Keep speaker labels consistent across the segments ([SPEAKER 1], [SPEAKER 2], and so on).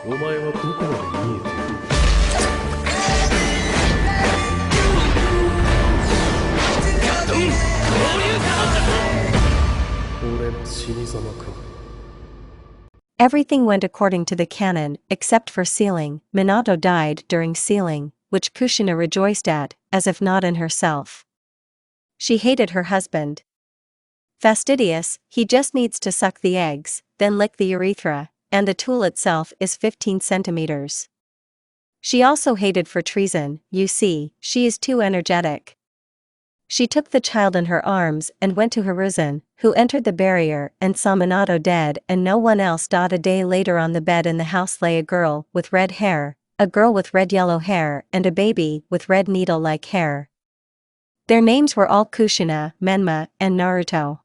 [SPEAKER 1] お前はどこまで見えている。俺の死に様か。
[SPEAKER 2] Everything went according to the canon, except for sealing. Minato died during sealing, which Kushina rejoiced at, as if not in herself. She hated her husband. Fastidious, he just needs to suck the eggs, then lick the urethra, and the tool itself is 15 centimeters. She also hated for treason. You see, she is too energetic. She took the child in her arms and went to Hiruzen, who entered the barrier and saw Minato dead and no one else. A day later on the bed in the house lay a girl with red hair, a girl with red-yellow hair and a baby with red needle-like hair. Their names were all Kushina, Menma, and Naruto.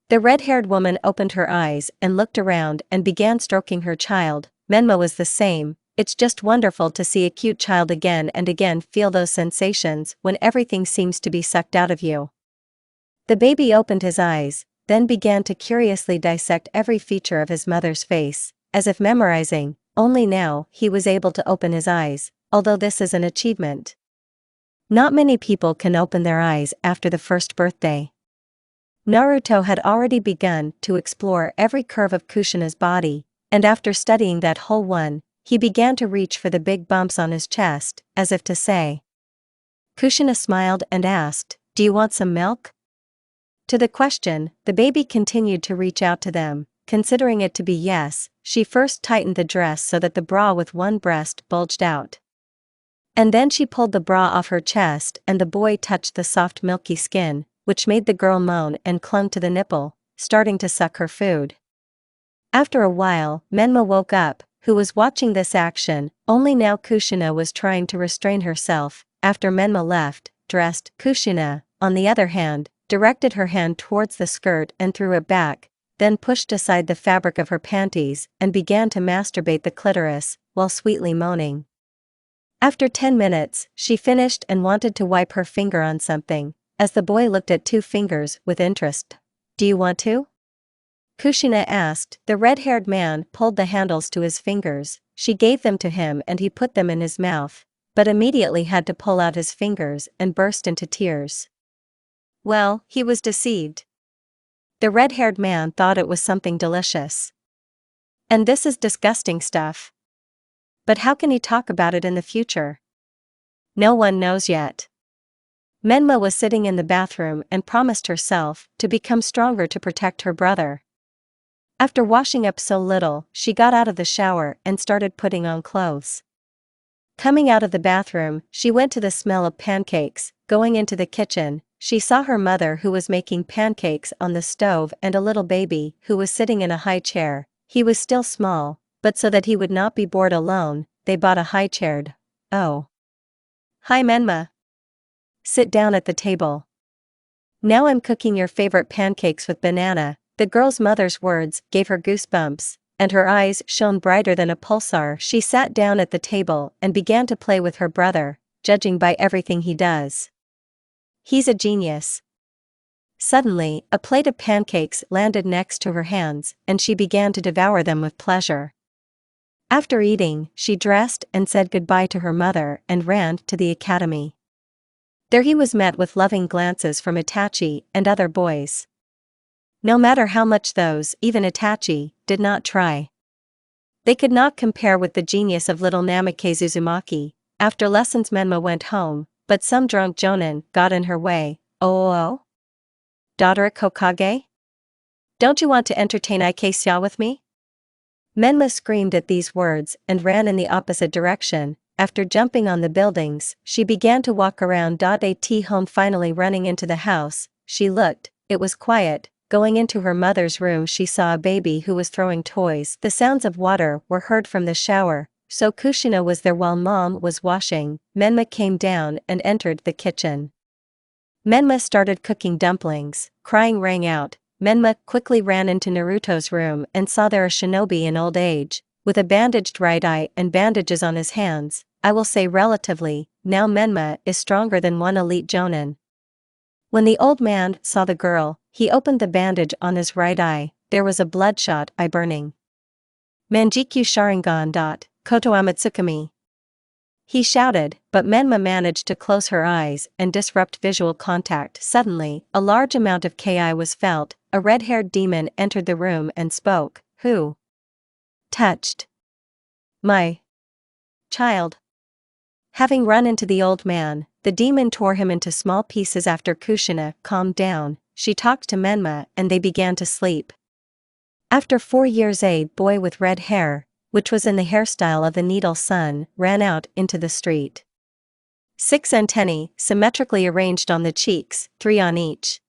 [SPEAKER 2] The red-haired woman opened her eyes and looked around and began stroking her child. Menma was the same. It's just wonderful to see a cute child again and again feel those sensations when everything seems to be sucked out of you. The baby opened his eyes, then began to curiously dissect every feature of his mother's face, as if memorizing. Only now he was able to open his eyes, although this is an achievement. Not many people can open their eyes after the first birthday. Naruto had already begun to explore every curve of Kushina's body, and after studying that whole one, he began to reach for the big bumps on his chest, as if to say. Kushina smiled and asked, "Do you want some milk?" To the question, the baby continued to reach out to them, considering it to be yes. She first tightened the dress so that the bra with one breast bulged out. And then she pulled the bra off her chest and the boy touched the soft milky skin, which made the girl moan and clung to the nipple, starting to suck her food. After a while, Menma woke up, who was watching this action. Only now Kushina was trying to restrain herself. After Menma left, dressed, Kushina, on the other hand, directed her hand towards the skirt and threw it back, then pushed aside the fabric of her panties and began to masturbate the clitoris, while sweetly moaning. After 10 minutes, she finished and wanted to wipe her finger on something, as the boy looked at 2 fingers with interest. "Do you want to?" Kushina asked. The red-haired man pulled the handles to his fingers. She gave them to him and he put them in his mouth, but immediately had to pull out his fingers and burst into tears. Well, he was deceived. The red-haired man thought it was something delicious. And this is disgusting stuff. But how can he talk about it in the future? No one knows yet. Menma was sitting in the bathroom and promised herself to become stronger to protect her brother. After washing up so little, she got out of the shower and started putting on clothes. Coming out of the bathroom, she went to the smell of pancakes. Going into the kitchen, she saw her mother who was making pancakes on the stove and a little baby who was sitting in a high chair. He was still small, but so that he would not be bored alone, they bought a high-chaired. "Oh. Hi Menma. Sit down at the table. Now I'm cooking your favorite pancakes with banana." The girl's mother's words gave her goosebumps, and her eyes shone brighter than a pulsar. She sat down at the table and began to play with her brother, judging by everything he does. He's a genius. Suddenly, a plate of pancakes landed next to her hands, and she began to devour them with pleasure. After eating, she dressed and said goodbye to her mother and ran to the academy. There he was met with loving glances from Itachi and other boys. No matter how much those, even Itachi, did not try. They could not compare with the genius of little Namikaze Uzumaki. After lessons Menma went home, but some drunk jonin got in her way. "Oh, daughter Kokage? Don't you want to entertain Ikeisha with me?" Menma screamed at these words and ran in the opposite direction. After jumping on the buildings, she began to walk around. At home, finally running into the house, she looked. It was quiet. Going into her mother's room, she saw a baby who was throwing toys. The sounds of water were heard from the shower, so Kushina was there while mom was washing. Menma came down and entered the kitchen. Menma started cooking dumplings. Crying rang out. Menma quickly ran into Naruto's room and saw there a shinobi in old age, with a bandaged right eye and bandages on his hands. I will say relatively, now Menma is stronger than one elite jonin. When the old man saw the girl, he opened the bandage on his right eye. There was a bloodshot eye burning. Manjikyu Sharingan. Koto Amatsukami. He shouted, but Menma managed to close her eyes and disrupt visual contact. Suddenly, a large amount of ki was felt. A red-haired demon entered the room and spoke. Who touched my child? Having run into the old man, the demon tore him into small pieces. After Kushina calmed down, she talked to Menma and they began to sleep. After 4 years, a boy with red hair, which was in the hairstyle of the needle sun, ran out into the street. 6 antennae, symmetrically arranged on the cheeks, 3 on each.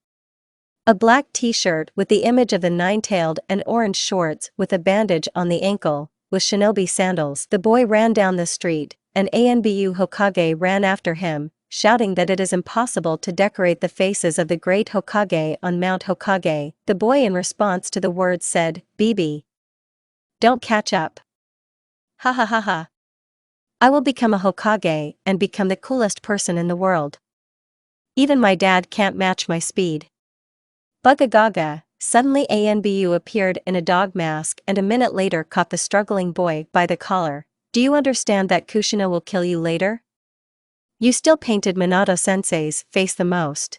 [SPEAKER 2] A black t-shirt with the image of the nine-tailed and orange shorts with a bandage on the ankle, with shinobi sandals. The boy ran down the street, and Anbu Hokage ran after him, shouting that it is impossible to decorate the faces of the great Hokage on Mount Hokage. The boy in response to the words said, "Bibi, don't catch up. Ha ha ha ha. I will become a Hokage and become the coolest person in the world. Even my dad can't match my speed." Bugagaga. Suddenly Anbu appeared in a dog mask and a minute later caught the struggling boy by the collar. Do you understand that Kushina will kill you later? You still painted Minato-sensei's face the most.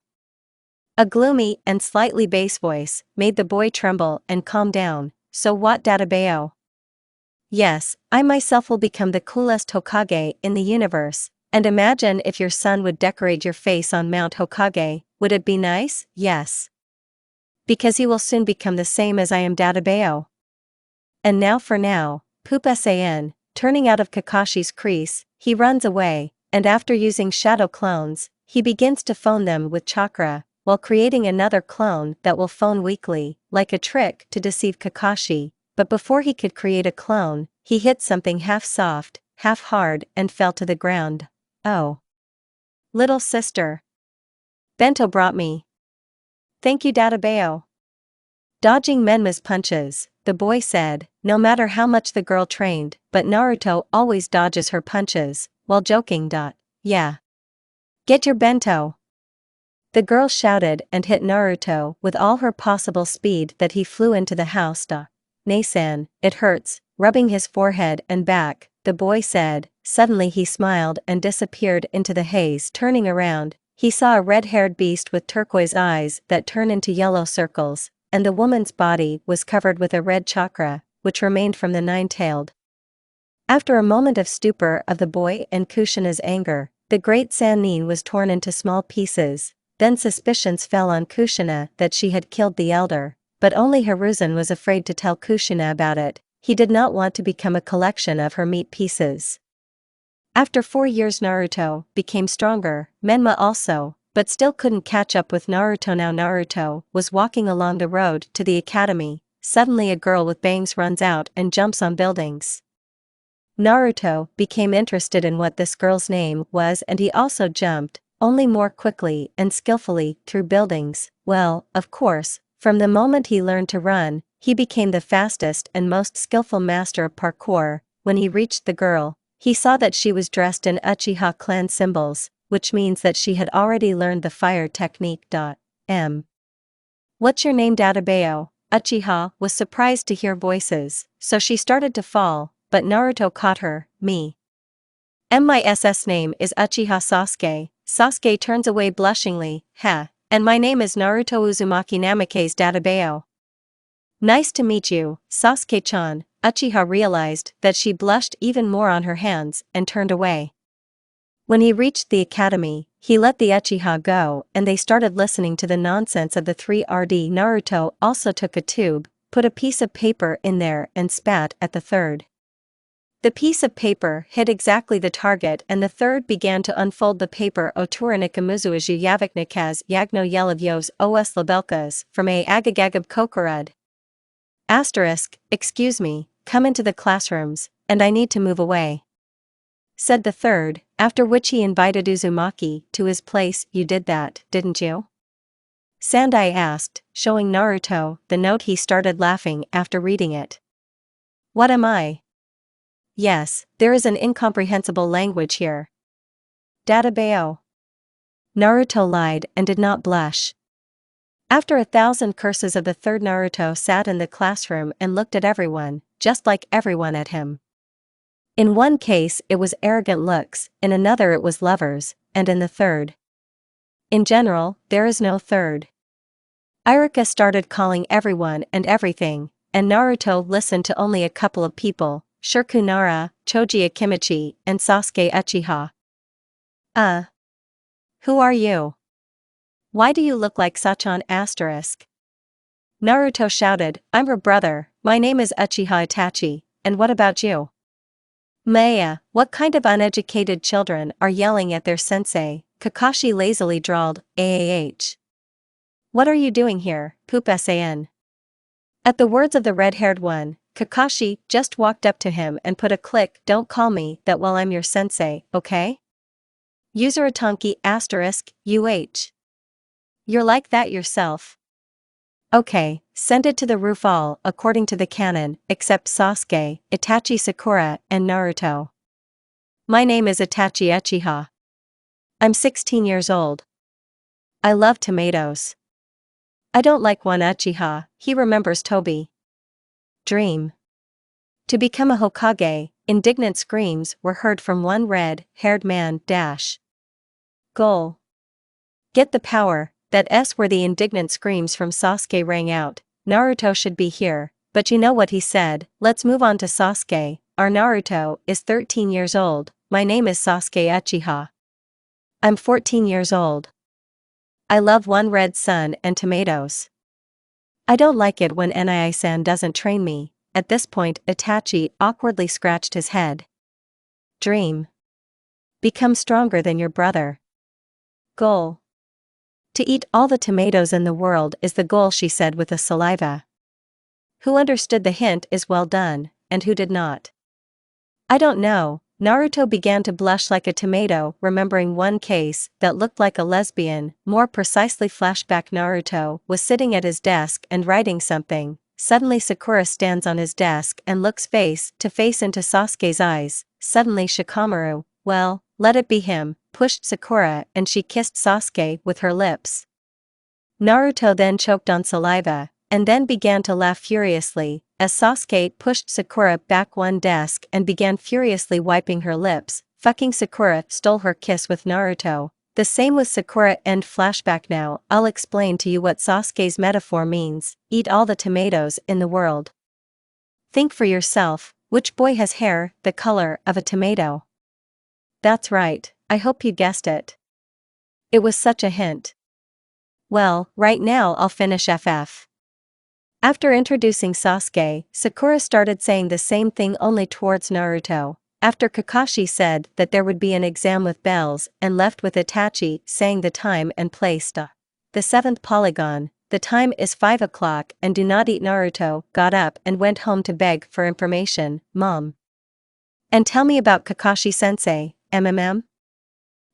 [SPEAKER 2] A gloomy and slightly bass voice made the boy tremble and calm down. So what, Databeo? Yes, I myself will become the coolest Hokage in the universe, and imagine if your son would decorate your face on Mount Hokage, would it be nice? Yes. Because he will soon become the same as I am, Databeo. And now for now, Poop San, turning out of Kakashi's crease, he runs away, and after using shadow clones, he begins to phone them with chakra, while creating another clone that will phone weakly, like a trick to deceive Kakashi. But before he could create a clone, he hit something half soft, half hard and fell to the ground. Oh. Little sister. Bento brought me. Thank you, Databeo. Dodging Menma's punches, the boy said, no matter how much the girl trained, but Naruto always dodges her punches, while joking. Yeah. Get your bento. The girl shouted and hit Naruto with all her possible speed that he flew into the house. Nasan, it hurts, rubbing his forehead and back, the boy said. Suddenly he smiled and disappeared into the haze. Turning around, he saw a red-haired beast with turquoise eyes that turn into yellow circles, and the woman's body was covered with a red chakra, which remained from the nine-tailed. After a moment of stupor of the boy and Kushina's anger, the great Sannin was torn into small pieces. Then suspicions fell on Kushina that she had killed the elder, but only Hiruzen was afraid to tell Kushina about it. He did not want to become a collection of her meat pieces. After 4 years, Naruto became stronger, Menma also, but still couldn't catch up with Naruto. Now Naruto was walking along the road to the academy. Suddenly a girl with bangs runs out and jumps on buildings. Naruto became interested in what this girl's name was, and he also jumped, only more quickly and skillfully, through buildings. Well, of course, from the moment he learned to run, he became the fastest and most skillful master of parkour. When he reached the girl, he saw that she was dressed in Uchiha clan symbols, which means that she had already learned the fire technique. What's your name, Databeo? Uchiha was surprised to hear voices, so she started to fall, but Naruto caught her. Me. My SS name is Uchiha Sasuke. Sasuke turns away blushingly. And my name is Naruto Uzumaki Namikaze, Databeo. Nice to meet you, Sasuke-chan. Uchiha realized that she blushed even more on her hands and turned away. When he reached the academy, he let the Uchiha go and they started listening to the nonsense of the 3RD. Naruto also took a tube, put a piece of paper in there and spat at the third. The piece of paper hit exactly the target and the third began to unfold the paper. Oturanikamuzuaju Yaviknikas Yagno Yelavyos Os Labelkas from a Agagagab Kokorud. Excuse me, come into the classrooms, and I need to move away, said the third, after which he invited Uzumaki to his place. You did that, didn't you? Sandai asked, showing Naruto the note. He started laughing after reading it. What am I? Yes, there is an incomprehensible language here. Databeo. Naruto lied and did not blush. After 1,000 curses of the third, Naruto sat in the classroom and looked at everyone. just like everyone at him. In one case it was arrogant looks, in another it was lovers, and in the third. In general, there is no third. Iruka started calling everyone and everything, and Naruto listened to only a couple of people, Shirkunara, Choji Akimichi, and Sasuke Uchiha. Who are you? Why do you look like Sachan asterisk? Naruto shouted, I'm her brother, my name is Uchiha Itachi, and what about you? Maya, what kind of uneducated children are yelling at their sensei? Kakashi lazily drawled, AAH. What are you doing here, Poop San? At the words of the red-haired one, Kakashi just walked up to him and put a click, don't call me that while I'm your sensei, okay? User Itanki asterisk, UH. You're like that yourself. Okay, send it to the roof all, according to the canon, except Sasuke, Itachi Sakura, and Naruto. My name is Itachi Uchiha. I'm 16 years old. I love tomatoes. I don't like one Uchiha, he remembers Tobi. Dream. To become a Hokage, indignant screams were heard from one red-haired man. Goal. Get the power. That S where the indignant screams from Sasuke rang out, Naruto should be here, but you know what he said, let's move on to Sasuke, our Naruto is 13 years old, my name is Sasuke Uchiha. I'm 14 years old. I love one red sun and tomatoes. I don't like it when Nii-san doesn't train me. At this point Itachi awkwardly scratched his head. Dream. Become stronger than your brother. Goal. To eat all the tomatoes in the world is the goal, she said with a saliva. Who understood the hint is well done, and who did not? I don't know. Naruto began to blush like a tomato, remembering one case that looked like a lesbian, more precisely flashback. Naruto was sitting at his desk and writing something. Suddenly Sakura stands on his desk and looks face to face into Sasuke's eyes. Suddenly Shikamaru, well, let it be him, pushed Sakura and she kissed Sasuke with her lips. Naruto then choked on saliva, and then began to laugh furiously, as Sasuke pushed Sakura back one desk and began furiously wiping her lips. Fucking Sakura stole her kiss with Naruto. The same with Sakura. End flashback. Now, I'll explain to you what Sasuke's metaphor means, eat all the tomatoes in the world. Think for yourself, which boy has hair the color of a tomato? That's right, I hope you guessed it. It was such a hint. Well, right now I'll finish FF. After introducing Sasuke, Sakura started saying the same thing only towards Naruto. After Kakashi said that there would be an exam with bells and left with Itachi saying the time and place. The 7th polygon, the time is 5 o'clock and do not eat. Naruto got up and went home to beg for information. Mom. And tell me about Kakashi-sensei, MMM?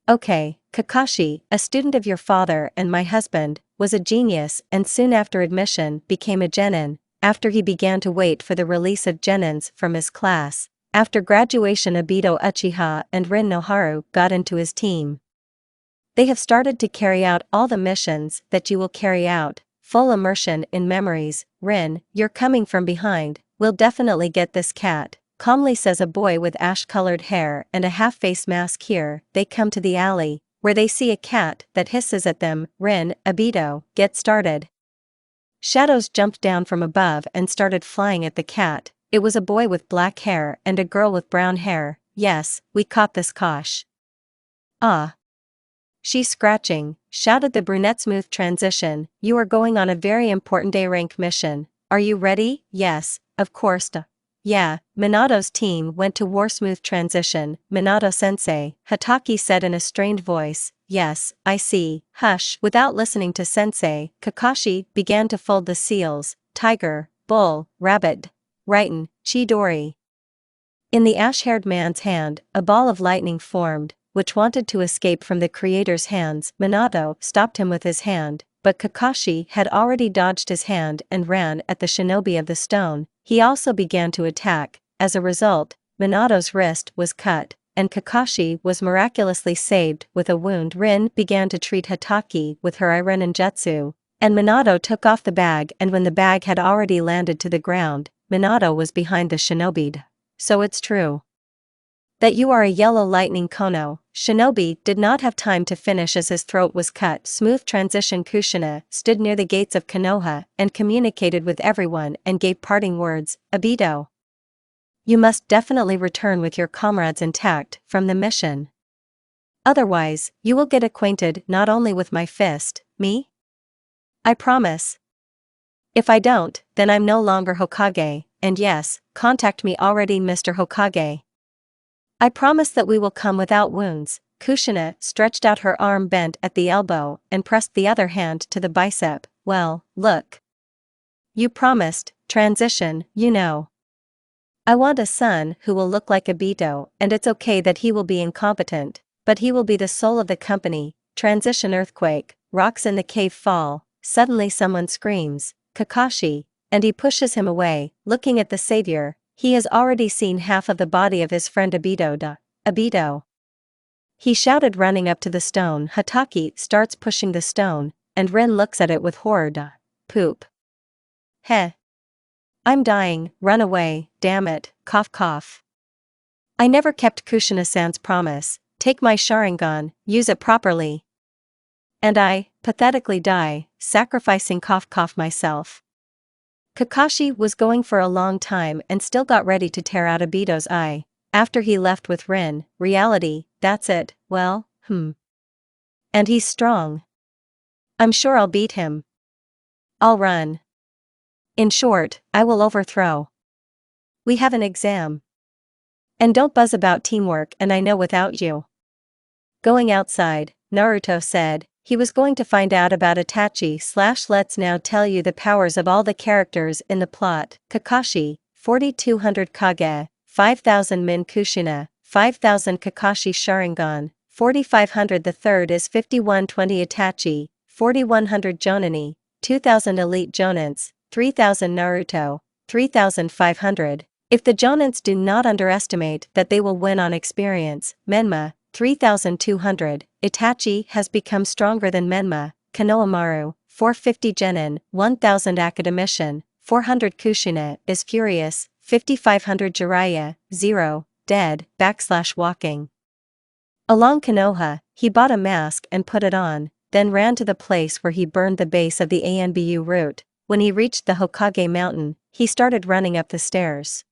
[SPEAKER 2] Okay, Kakashi, a student of your father and my husband, was a genius and soon after admission became a genin. After he began to wait for the release of genins from his class. After graduation Obito Uchiha and Rin Noharu got into his team. They have started to carry out all the missions that you will carry out, full immersion in memories. Rin, you're coming from behind, we'll definitely get this cat, calmly says a boy with ash-colored hair and a half-face mask. Here, they come to the alley, where they see a cat that hisses at them. Rin, Obito, get started. Shadows jumped down from above and started flying at the cat. It was a boy with black hair and a girl with brown hair. Yes, we caught this Kosh. Ah. She's scratching, shouted the brunette. Smooth transition, you are going on a very important A-rank mission. Are you ready? Yes, of course. Yeah, Minato's team went to war. Smooth transition, Minato-sensei, Hataki said in a strained voice. Yes, I see. Hush. Without listening to sensei, Kakashi began to fold the seals, tiger, bull, rabbit, Righton, Chidori. In the ash-haired man's hand, a ball of lightning formed, which wanted to escape from the creator's hands. Minato stopped him with his hand, but Kakashi had already dodged his hand and ran at the shinobi of the stone. He also began to attack. As a result, Minato's wrist was cut, and Kakashi was miraculously saved with a wound. Rin began to treat Hataki with her Irenin jutsu, and Minato took off the bag, and when the bag had already landed to the ground, Minato was behind the shinobi. So it's true that you are a yellow lightning Kono. Shinobi did not have time to finish as his throat was cut. Smooth transition. Kushina stood near the gates of Konoha and communicated with everyone and gave parting words. Obito, you must definitely return with your comrades intact from the mission. Otherwise, you will get acquainted not only with my fist, me? I promise. If I don't, then I'm no longer Hokage, and yes, contact me already, Mr. Hokage. I promise that we will come without wounds. Kushina stretched out her arm bent at the elbow and pressed the other hand to the bicep. Well, look. You promised, transition, you know. I want a son who will look like Obito, and it's okay that he will be incompetent, but he will be the soul of the company. Transition. Earthquake, rocks in the cave fall, suddenly someone screams, Kakashi, and he pushes him away, looking at the savior. He has already seen half of the body of his friend Obito. Obito, he shouted, running up to the stone. Hatake starts pushing the stone, and Rin looks at it with horror. Poop. Heh. I'm dying, run away, damn it, cough cough. I never kept Kushina-san's promise. Take my Sharingan, use it properly. And I, pathetically die, sacrificing cough cough myself. Kakashi was going for a long time and still got ready to tear out Obito's eye. After he left with Rin, reality, that's it, well, And he's strong. I'm sure I'll beat him. I'll run. In short, I will overthrow. We have an exam. And don't buzz about teamwork, and I know without you. Going outside, Naruto said, he was going to find out about Itachi. Let's now tell you the powers of all the characters in the plot. Kakashi, 4200 Kage, 5000 Min Kushina, 5000 Kakashi Sharingan, 4500. The third is 5120 Itachi, 4100 Jonin, 2000 Elite Jonins, 3000 Naruto, 3500. If the Jonins do not underestimate that they will win on experience. Menma, 3200, Itachi has become stronger than Menma. Konohamaru, 450 Genin, 1000 Academician, 400 Kushina is furious, 5500 Jiraiya, 0, dead, /walking. Along Konoha, he bought a mask and put it on, then ran to the place where he burned the base of the Anbu route. When he reached the Hokage mountain, he started running up the stairs.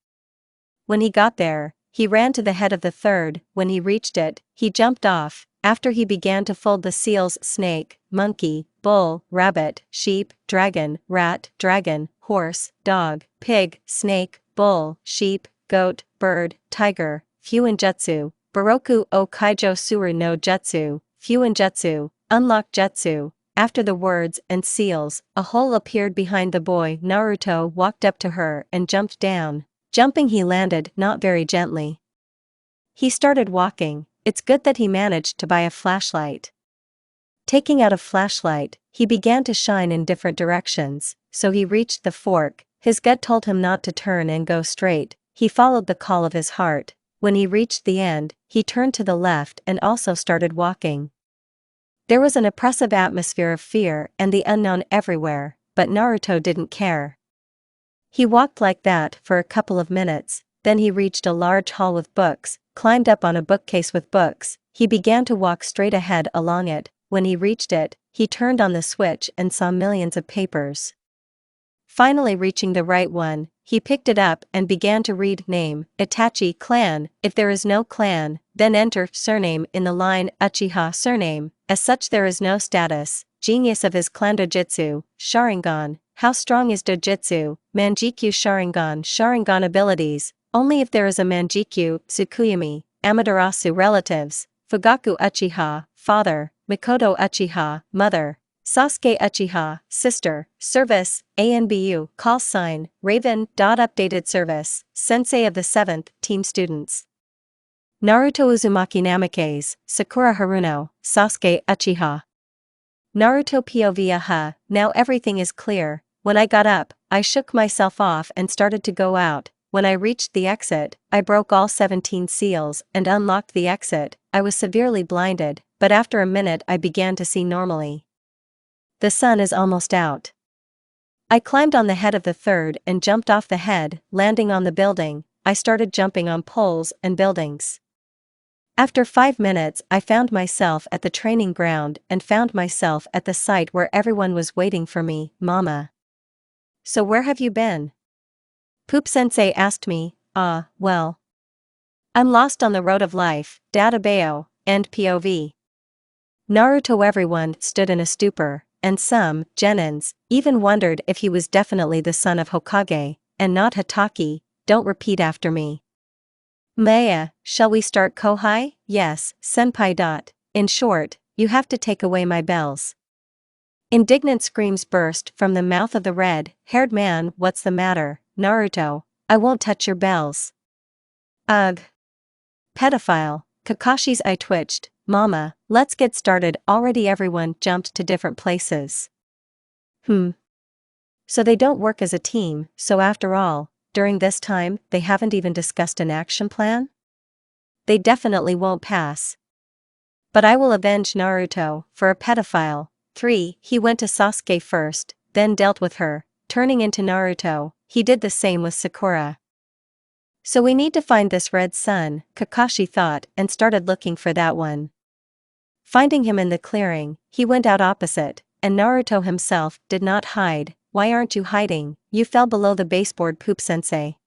[SPEAKER 2] When he got there, he ran to the head of the third. When he reached it, he jumped off. After he began to fold the seals: snake, monkey, bull, rabbit, sheep, dragon, rat, dragon, horse, dog, pig, snake, bull, sheep, goat, bird, tiger, Fuinjutsu, Baroku o Kaijo Suru no Jutsu, Fuinjutsu, unlock Jutsu. After the words and seals, a hole appeared behind the boy. Naruto walked up to her and jumped down. Jumping, he landed not very gently. He started walking. It's good that he managed to buy a flashlight. Taking out a flashlight, he began to shine in different directions, so he reached the fork. His gut told him not to turn and go straight. He followed the call of his heart. When he reached the end, he turned to the left and also started walking. There was an oppressive atmosphere of fear and the unknown everywhere, but Naruto didn't care. He walked like that for a couple of minutes, then he reached a large hall with books, climbed up on a bookcase with books. He began to walk straight ahead along it. When he reached it, he turned on the switch and saw millions of papers. Finally reaching the right one, he picked it up and began to read. Name, Itachi clan. If there is no clan, then enter surname in the line Uchiha surname. As such there is no status. Genius of his clan. Dojutsu, Sharingan. How strong is Dojutsu? Manjikyu Sharingan. Sharingan abilities. Only if there is a Manjikyu. Tsukuyomi, Amaterasu relatives. Fugaku Uchiha, father. Mikoto Uchiha, mother. Sasuke Uchiha, sister. Service, ANBU, call sign, Raven. Updated service, Sensei of the 7th, team students. Naruto Uzumaki Namikaze, Sakura Haruno, Sasuke Uchiha. Naruto POV. Aha, now everything is clear. When I got up, I shook myself off and started to go out. When I reached the exit, I broke all 17 seals and unlocked the exit. I was severely blinded, but after a minute I began to see normally. The sun is almost out. I climbed on the head of the third and jumped off the head, landing on the building. I started jumping on poles and buildings. After 5 minutes, I found myself at the training ground and found myself at the site where everyone was waiting for me, Mama. So where have you been? Poop Sensei asked me. Well. I'm lost on the road of life, Databeo, and POV. Naruto. Everyone stood in a stupor, and some, genins, even wondered if he was definitely the son of Hokage, and not Hatake. Don't repeat after me. Maya, shall we start Kohai? Yes, Senpai. In short, you have to take away my bells. Indignant screams burst from the mouth of the red-haired man. What's the matter, Naruto? I won't touch your bells. Ugh. Pedophile. Kakashi's eye twitched. Mama, let's get started already. Everyone jumped to different places. So they don't work as a team, so after all, during this time, they haven't even discussed an action plan? They definitely won't pass. But I will avenge Naruto for a pedophile. 3. He went to Sasuke first, then dealt with her, turning into Naruto. He did the same with Sakura. So we need to find this red sun, Kakashi thought, and started looking for that one. Finding him in the clearing, he went out opposite, and Naruto himself did not hide. Why aren't you hiding? You fell below the baseboard, Poop Sensei.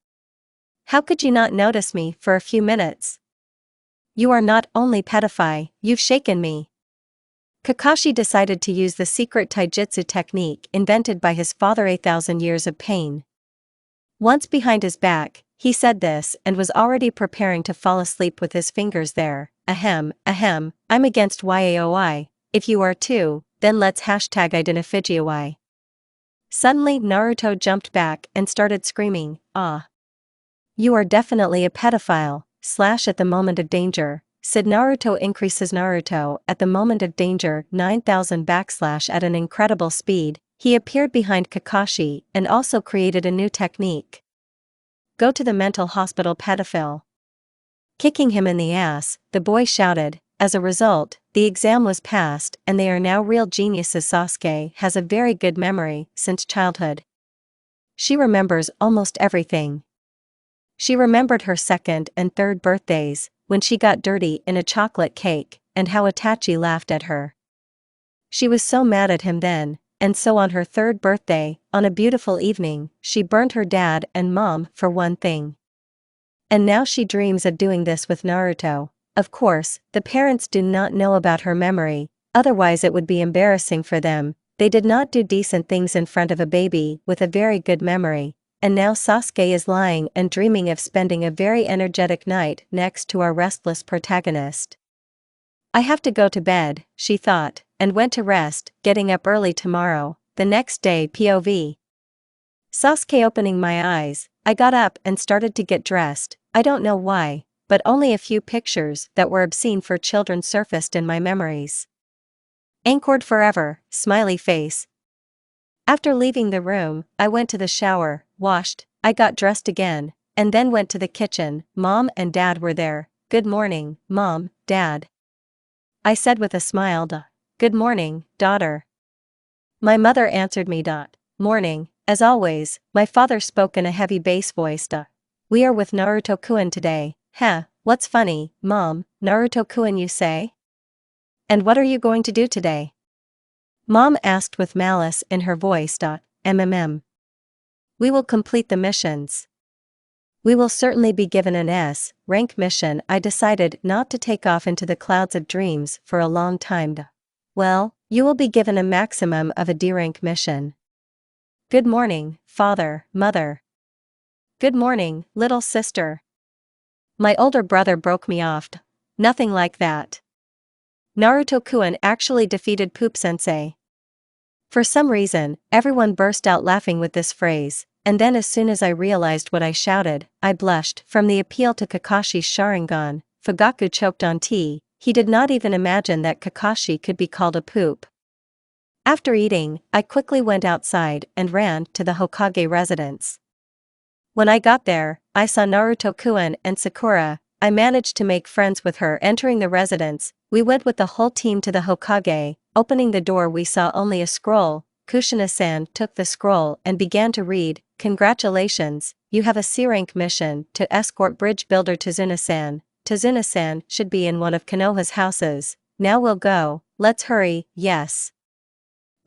[SPEAKER 2] How could you not notice me for a few minutes? You are not only pedophile, you've shaken me. Kakashi decided to use the secret taijutsu technique invented by his father. 1,000 years of pain. Once behind his back, he said this and was already preparing to fall asleep with his fingers there. Ahem, I'm against yaoi. If you are too, then let's #identify. Suddenly Naruto jumped back and started screaming, ah. You are definitely a pedophile, / at the moment of danger, said Naruto. Increases Naruto at the moment of danger 9,000 / at an incredible speed. He appeared behind Kakashi and also created a new technique. Go to the mental hospital, pedophile. Kicking him in the ass, the boy shouted. As a result, the exam was passed and they are now real geniuses. Sasuke has a very good memory since childhood. She remembers almost everything. She remembered her 2nd and 3rd birthdays, when she got dirty in a chocolate cake, and how Itachi laughed at her. She was so mad at him then, and so on her 3rd birthday, on a beautiful evening, she burned her dad and mom for one thing. And now she dreams of doing this with Naruto. Of course, the parents do not know about her memory, otherwise it would be embarrassing for them. They did not do decent things in front of a baby with a very good memory, and now Sasuke is lying and dreaming of spending a very energetic night next to our restless protagonist. I have to go to bed, she thought, and went to rest, getting up early tomorrow. The next day, POV. Sasuke opening my eyes, I got up and started to get dressed. I don't know why, but only a few pictures that were obscene for children surfaced in my memories. Anchored forever, smiley face. After leaving the room, I went to the shower, washed, I got dressed again, and then went to the kitchen. Mom and Dad were there. Good morning, Mom, Dad. I said with a smile. Good morning, daughter. My mother answered me. Morning. As always, my father spoke in a heavy bass voice. We are with Naruto-kun today. What's funny, Mom? Naruto-kun, you say? And what are you going to do today? Mom asked with malice in her voice. We will complete the missions. We will certainly be given an S-rank mission. I decided not to take off into the clouds of dreams for a long time. Well, you will be given a maximum of a D-rank mission. Good morning, father, mother. Good morning, little sister. My older brother broke me off. Nothing like that. Naruto-kun actually defeated Poop Sensei. For some reason, everyone burst out laughing with this phrase, and then as soon as I realized what I shouted, I blushed. From the appeal to Kakashi's Sharingan, Fugaku choked on tea. He did not even imagine that Kakashi could be called a poop. After eating, I quickly went outside and ran to the Hokage residence. When I got there, I saw Naruto-kun and Sakura. I managed to make friends with her. Entering the residence, we went with the whole team to the Hokage. Opening the door, we saw only a scroll, Kushina-san took the scroll and began to read, "Congratulations, you have a C-rank mission to escort bridge builder Tazuna-san. Tazuna-san should be in one of Konoha's houses. Now we'll go, let's hurry." "Yes."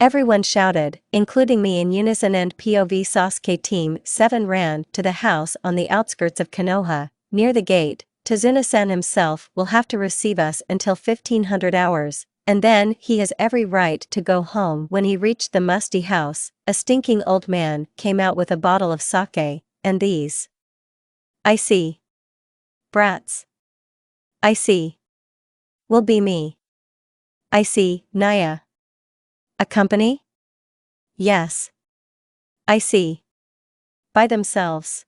[SPEAKER 2] Everyone shouted, including me in unison, and POV Sasuke Team 7 ran to the house on the outskirts of Konoha. Near the gate, Tazuna-san himself will have to receive us until 1500 hours, and then he has every right to go home. When he reached the musty house, a stinking old man came out with a bottle of sake, and these. "I see. Brats. I see. Will be me. I see, Naya. A company? Yes. I see. By themselves.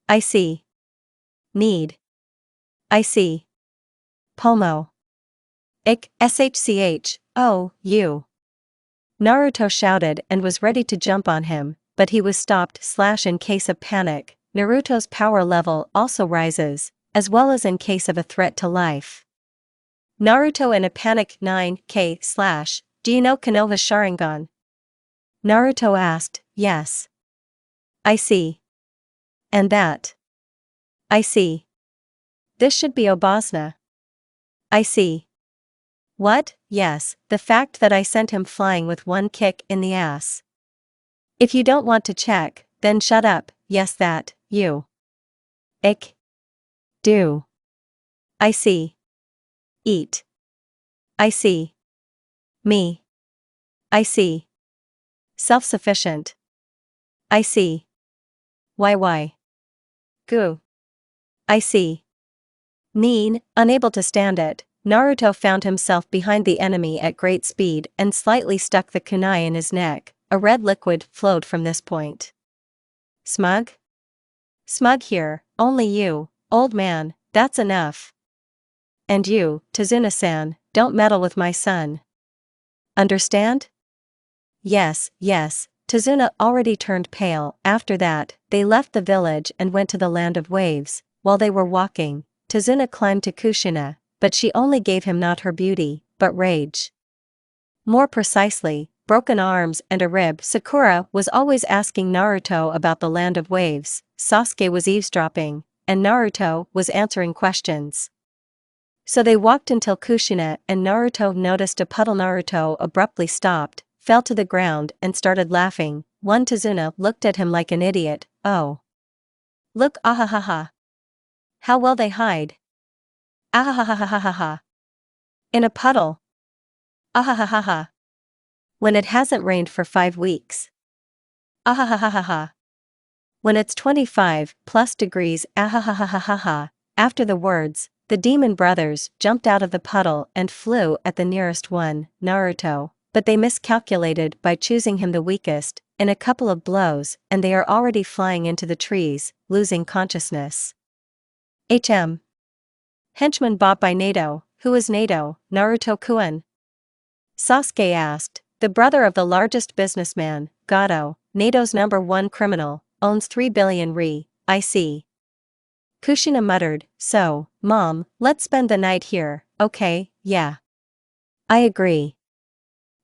[SPEAKER 2] I see. Need. I see. Pomo. Ik, shch, oh, you." Naruto shouted and was ready to jump on him, but he was stopped. In case of panic, Naruto's power level also rises, as well as in case of a threat to life. Naruto in a panic. 9k/ Do you know Konoha Sharingan? Naruto asked. Yes. I see. And that? I see. This should be Obasna. I see. What? Yes, the fact that I sent him flying with one kick in the ass. If you don't want to check, then shut up. Yes, that, you. Ik. Do. I see. Eat. I see. Me. I see. Self-sufficient. I see. Why? Goo. I see. Neen, unable to stand it, Naruto found himself behind the enemy at great speed and slightly stuck the kunai in his neck. A red liquid flowed from this point. Smug? Smug here, only you, old man, that's enough. And you, Tazuna-san, don't meddle with my son. Understand? Yes, Tazuna already turned pale. After that, they left the village and went to the land of waves. While they were walking, Tazuna climbed to Kushina, but she only gave him not her beauty, but rage. More precisely, broken arms and a rib. Sakura was always asking Naruto about the land of waves, Sasuke was eavesdropping, and Naruto was answering questions. So they walked until Kushina and Naruto noticed a puddle. Naruto abruptly stopped, fell to the ground and started laughing. One Tazuna looked at him like an idiot. Oh. Look, ahahaha. How well they hide. Ahahahahaha. In a puddle. Ahahahaha. When it hasn't rained for 5 weeks. Ahahahaha. When it's 25+ degrees. Ahahahaha. After the words, the demon brothers jumped out of the puddle and flew at the nearest one, Naruto, but they miscalculated by choosing him the weakest. In a couple of blows, and they are already flying into the trees, losing consciousness. Henchman bought by Nato. Who is Nato? Naruto-kun? Sasuke asked. The brother of the largest businessman, Gato, Nato's #1 criminal, owns 3 billion ri. I see. Kushina muttered. So, Mom, let's spend the night here, okay? Yeah. I agree.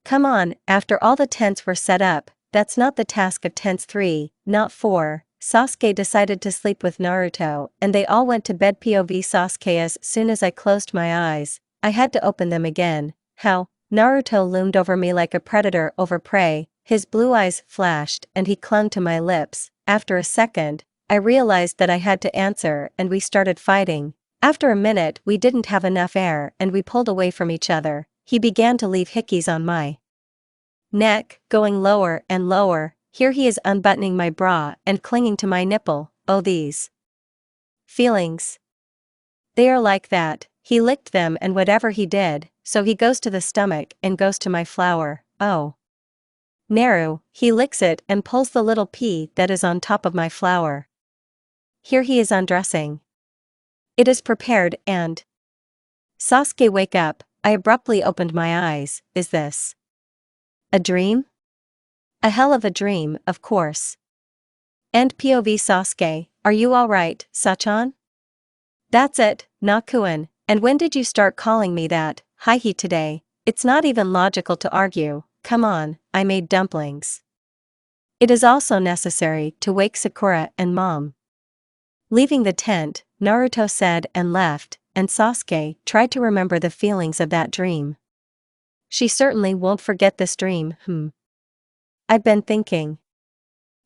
[SPEAKER 2] Come on, after all the tents were set up, that's not the task of tents 3, not 4. Sasuke decided to sleep with Naruto, and they all went to bed. POV Sasuke. As soon as I closed my eyes, I had to open them again. How? Naruto loomed over me like a predator over prey, his blue eyes flashed and he clung to my lips. After a second, I realized that I had to answer and we started fighting. After a minute we didn't have enough air and we pulled away from each other. He began to leave hickeys on my neck, going lower and lower. Here he is unbuttoning my bra and clinging to my nipple. Oh, these feelings. They are like that. He licked them and whatever he did, so he goes to the stomach and goes to my flower. Oh. Naru, he licks it and pulls the little pea that is on top of my flower. Here he is undressing. It is prepared and... Sasuke, wake up. I abruptly opened my eyes. Is this a dream? A hell of a dream, of course. And POV Sasuke, are you alright, Sachan? That's it, Nakuen, and when did you start calling me that? Hi he today. It's not even logical to argue. come on, I made dumplings. It is also necessary to wake Sakura and Mom. Leaving the tent, Naruto said and left, and Sasuke tried to remember the feelings of that dream. She certainly won't forget this dream, I've been thinking.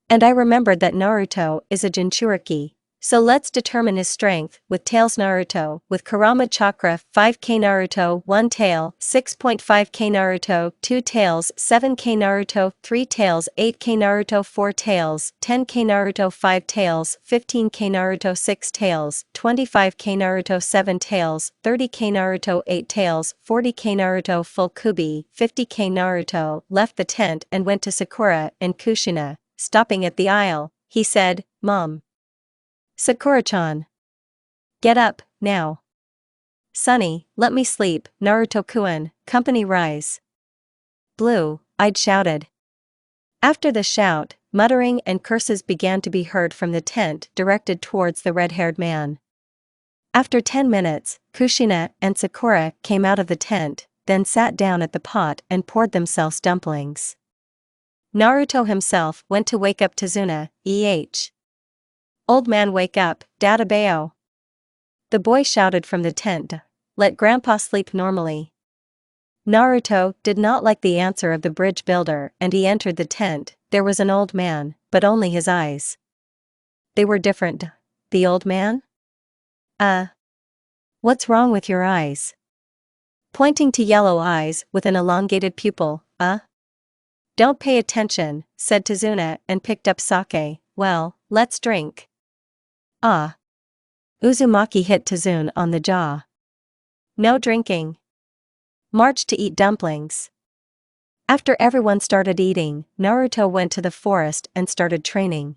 [SPEAKER 2] And I remembered that Naruto is a Jinchuriki. So let's determine his strength with Tails Naruto with Kurama Chakra 5k Naruto 1 tail 6.5k Naruto 2 tails 7k Naruto 3 tails 8k Naruto 4 tails 10k Naruto 5 tails 15k Naruto 6 tails 25k Naruto 7 tails 30k Naruto 8 tails 40k Naruto full Kubi 50k Naruto left the tent and went to Sakura and Kushina. Stopping at the aisle, he said, "Mom. Sakura-chan. Get up, now. Sonny, let me sleep, Naruto-kun, company rise." Blue-eyed shouted. After the shout, muttering and curses began to be heard from the tent directed towards the red-haired man. After 10 minutes, Kushina and Sakura came out of the tent, then sat down at the pot and poured themselves dumplings. Naruto himself went to wake up Tazuna, Old man wake up, Databao. The boy shouted from the tent, let grandpa sleep normally. Naruto did not like the answer of the bridge builder and he entered the tent. There was an old man, but only his eyes. They were different. The old man? What's wrong with your eyes? Pointing to yellow eyes with an elongated pupil, Don't pay attention, said Tazuna and picked up sake. Well, let's drink. Uzumaki hit Tazuna on the jaw. No drinking. March to eat dumplings. After everyone started eating, Naruto went to the forest and started training.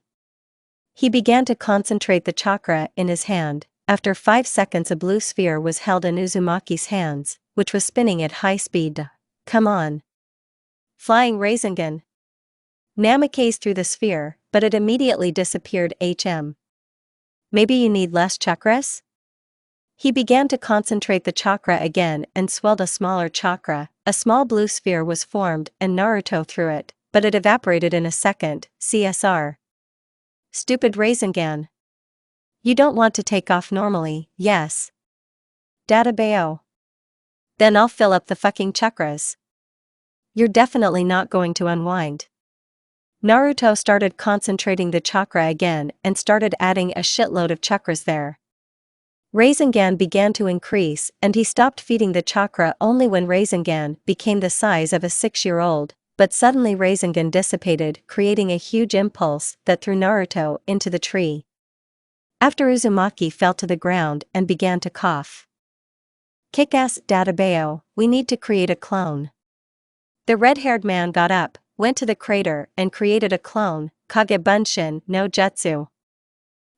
[SPEAKER 2] He began to concentrate the chakra in his hand. After 5 seconds a blue sphere was held in Uzumaki's hands, which was spinning at high speed. Come on. Flying Rasengan. Namikaze through the sphere, but it immediately disappeared. Maybe you need less chakras? He began to concentrate the chakra again and swelled a smaller chakra. A small blue sphere was formed and Naruto threw it, but it evaporated in a second. CSR. Stupid Rasengan. You don't want to take off normally, yes? Databao. Then I'll fill up the fucking chakras. You're definitely not going to unwind. Naruto started concentrating the chakra again and started adding a shitload of chakras there. Rasengan began to increase and he stopped feeding the chakra only when Rasengan became the size of a 6-year-old, but suddenly Rasengan dissipated, creating a huge impulse that threw Naruto into the tree. After Uzumaki fell to the ground and began to cough. Kick-ass Databao, we need to create a clone. The red-haired man got up, went to the crater and created a clone, Kage Bunshin no Jutsu.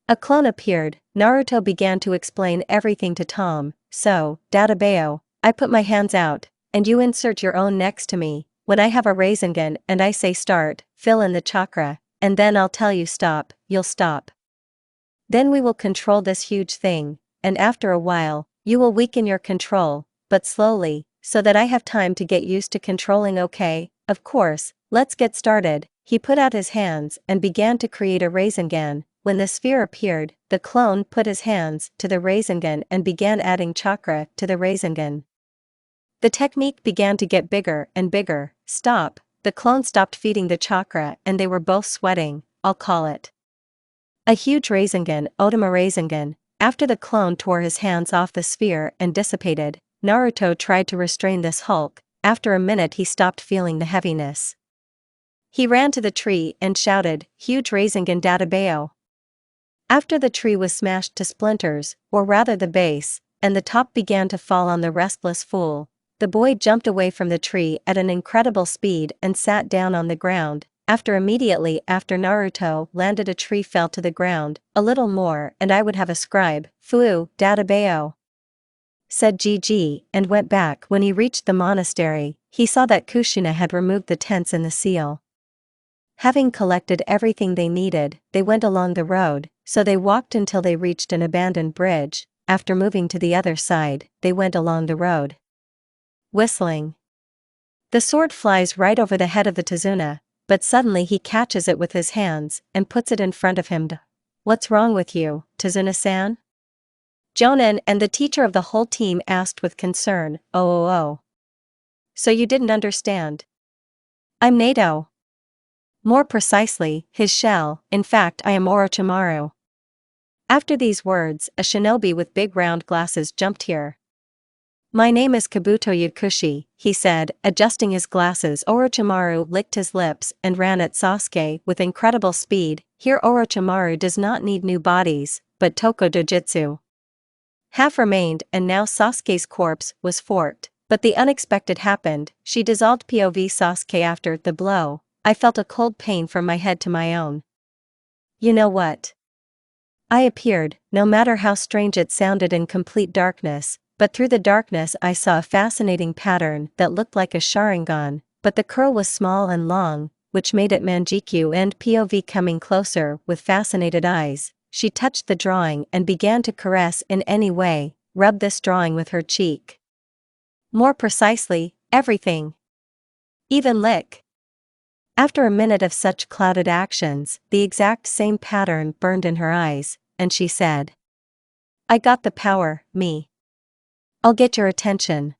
[SPEAKER 2] A clone appeared. Naruto began to explain everything to Tom. So, Databao, I put my hands out, and you insert your own next to me. When I have a Rasengan and I say start, fill in the chakra, and then I'll tell you stop, you'll stop. Then we will control this huge thing, and after a while, you will weaken your control, but slowly, so that I have time to get used to controlling. Okay, of course, let's get started. He put out his hands and began to create a Rasengan. When the sphere appeared, the clone put his hands to the Rasengan and began adding chakra to the Rasengan. The technique began to get bigger and bigger. Stop. The clone stopped feeding the chakra and they were both sweating. I'll call it a huge Rasengan, Otama Rasengan. After the clone tore his hands off the sphere and dissipated, Naruto tried to restrain this hulk. After a minute he stopped feeling the heaviness. He ran to the tree and shouted, huge Rasengan Databao. After the tree was smashed to splinters, or rather the base, and the top began to fall on the restless fool, the boy jumped away from the tree at an incredible speed and sat down on the ground. Immediately after Naruto landed, a tree fell to the ground. A little more and I would have a scribe. Fu, Databao, said Gigi and went back. When he reached the monastery, he saw that Kushina had removed the tents and the seal. Having collected everything they needed, they went along the road, so they walked until they reached an abandoned bridge. After moving to the other side, they went along the road, whistling. The sword flies right over the head of the Tazuna, but suddenly he catches it with his hands and puts it in front of him. "What's wrong with you, Tazuna-san?" Jonan and the teacher of the whole team asked with concern. "Oh. So you didn't understand?" "I'm Nato. More precisely, his shell. In fact, I am Orochimaru." After these words, a shinobi with big round glasses jumped here. "My name is Kabuto Yakushi," he said, adjusting his glasses. Orochimaru licked his lips and ran at Sasuke with incredible speed. Here Orochimaru does not need new bodies, but Toko Dojutsu. Half remained, and now Sasuke's corpse was forked. But the unexpected happened. She dissolved. POV Sasuke. After the blow, I felt a cold pain from my head to my own. You know what? I appeared, no matter how strange it sounded, in complete darkness, but through the darkness I saw a fascinating pattern that looked like a Sharingan, but the curl was small and long, which made it Manjikyu. And POV coming closer with fascinated eyes, she touched the drawing and began to caress in any way, rub this drawing with her cheek. More precisely, everything. Even lick. After a minute of such clouded actions, the exact same pattern burned in her eyes, and she said, "I got the power, me. I'll get your attention."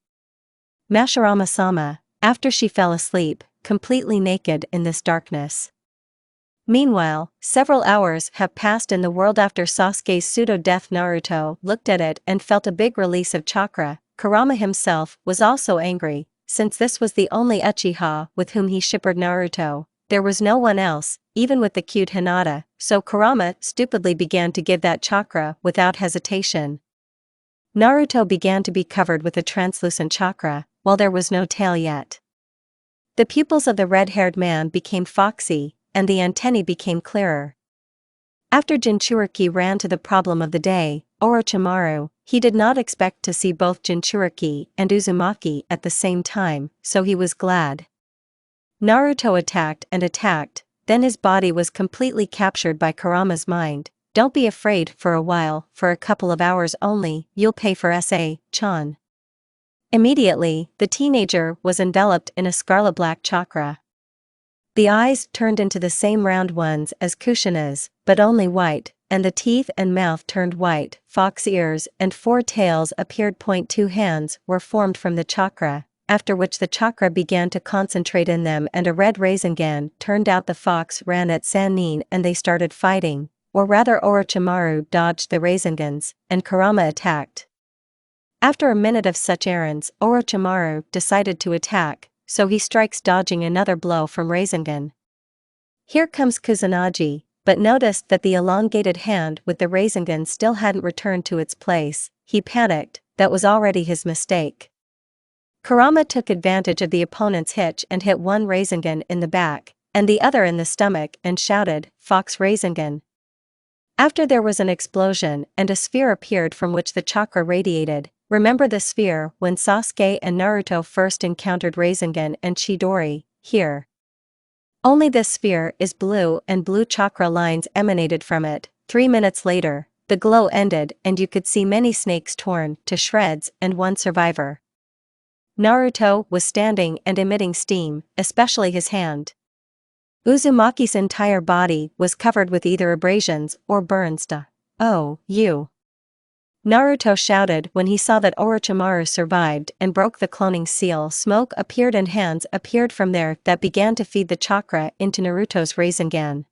[SPEAKER 2] Mashirama-sama, after she fell asleep, completely naked in this darkness. Meanwhile, several hours have passed in the world after Sasuke's pseudo-death. Naruto looked at it and felt a big release of chakra. Kurama himself was also angry, since this was the only Uchiha with whom he shippered Naruto. There was no one else, even with the cute Hinata, so Kurama stupidly began to give that chakra without hesitation. Naruto began to be covered with a translucent chakra, while there was no tail yet. The pupils of the red-haired man became foxy, and the antennae became clearer. After Jinchuriki ran to the problem of the day, Orochimaru, he did not expect to see both Jinchuriki and Uzumaki at the same time, so he was glad. Naruto attacked and attacked, then his body was completely captured by Kurama's mind. "Don't be afraid for a while, for a couple of hours only, you'll pay for SA-chan." Immediately, the teenager was enveloped in a scarlet-black chakra. The eyes turned into the same round ones as Kushina's, but only white, and the teeth and mouth turned white. Fox ears and 4 tails appeared. 2 hands were formed from the chakra, after which the chakra began to concentrate in them and a red Rasengan turned out. The fox ran at Sannin and they started fighting, or rather Orochimaru dodged the Rasengans, and Kurama attacked. After a minute of such errands, Orochimaru decided to attack, so he strikes, dodging another blow from Rasengan. Here comes Kusanagi, but noticed that the elongated hand with the Rasengan still hadn't returned to its place. He panicked, that was already his mistake. Kurama took advantage of the opponent's hitch and hit one Rasengan in the back, and the other in the stomach, and shouted, "Fox Rasengan." After there was an explosion and a sphere appeared from which the chakra radiated. Remember the sphere when Sasuke and Naruto first encountered Rasengan and Chidori, here. Only this sphere is blue and blue chakra lines emanated from it. 3 minutes later, the glow ended and you could see many snakes torn to shreds and one survivor. Naruto was standing and emitting steam, especially his hand. Uzumaki's entire body was covered with either abrasions or burns. "Oh, you!" Naruto shouted when he saw that Orochimaru survived and broke the cloning seal. Smoke appeared and hands appeared from there that began to feed the chakra into Naruto's Rasengan.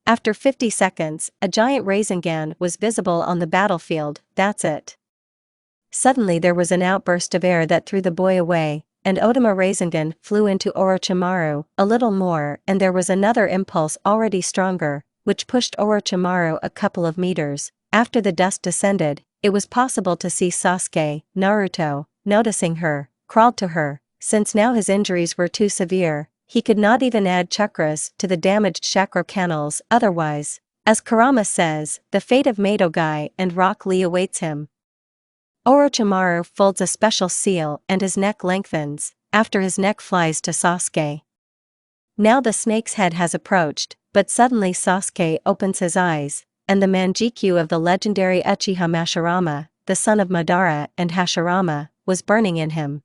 [SPEAKER 2] After 50 seconds, a giant Rasengan was visible on the battlefield. "That's it." Suddenly there was an outburst of air that threw the boy away, and Otama Rasengan flew into Orochimaru a little more, and there was another impulse already stronger, which pushed Orochimaru a couple of meters. After the dust descended, it was possible to see Sasuke. Naruto, noticing her, crawled to her. Since now his injuries were too severe, he could not even add chakras to the damaged chakra canals. Otherwise, as Kurama says, the fate of Madogai and Rock Lee awaits him. Orochimaru folds a special seal and his neck lengthens, after his neck flies to Sasuke. Now the snake's head has approached, but suddenly Sasuke opens his eyes, and the Manjikyu of the legendary Uchiha Mashirama, the son of Madara and Hashirama, was burning in him.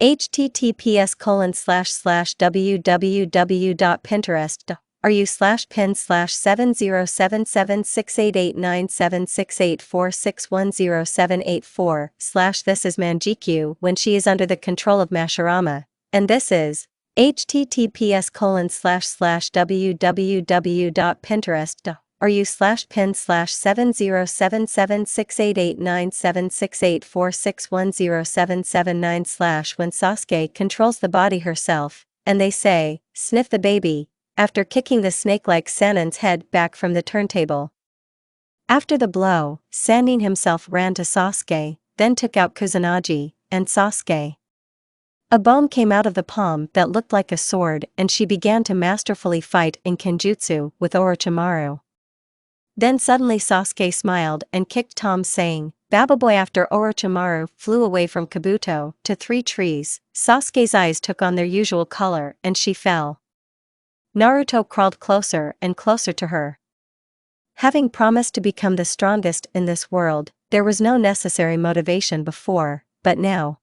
[SPEAKER 2] https://www.pinterest are/pin/70776897684610784/ This is Manjikyu when she is under the control of Mashirama, and this is https://www.pinterest are/pin/70776897684610779/ When Sasuke controls the body herself, and they say, sniff the baby, after kicking the snake-like Sanin's head back from the turntable. After the blow, Sanin himself ran to Sasuke, then took out Kusanagi, and Sasuke. A bone came out of the palm that looked like a sword, and she began to masterfully fight in Kenjutsu with Orochimaru. Then suddenly Sasuke smiled and kicked Tom, saying, "Bababoy." After Orochimaru flew away from Kabuto to 3 trees, Sasuke's eyes took on their usual color and she fell. Naruto crawled closer and closer to her. Having promised to become the strongest in this world, there was no necessary motivation before, but now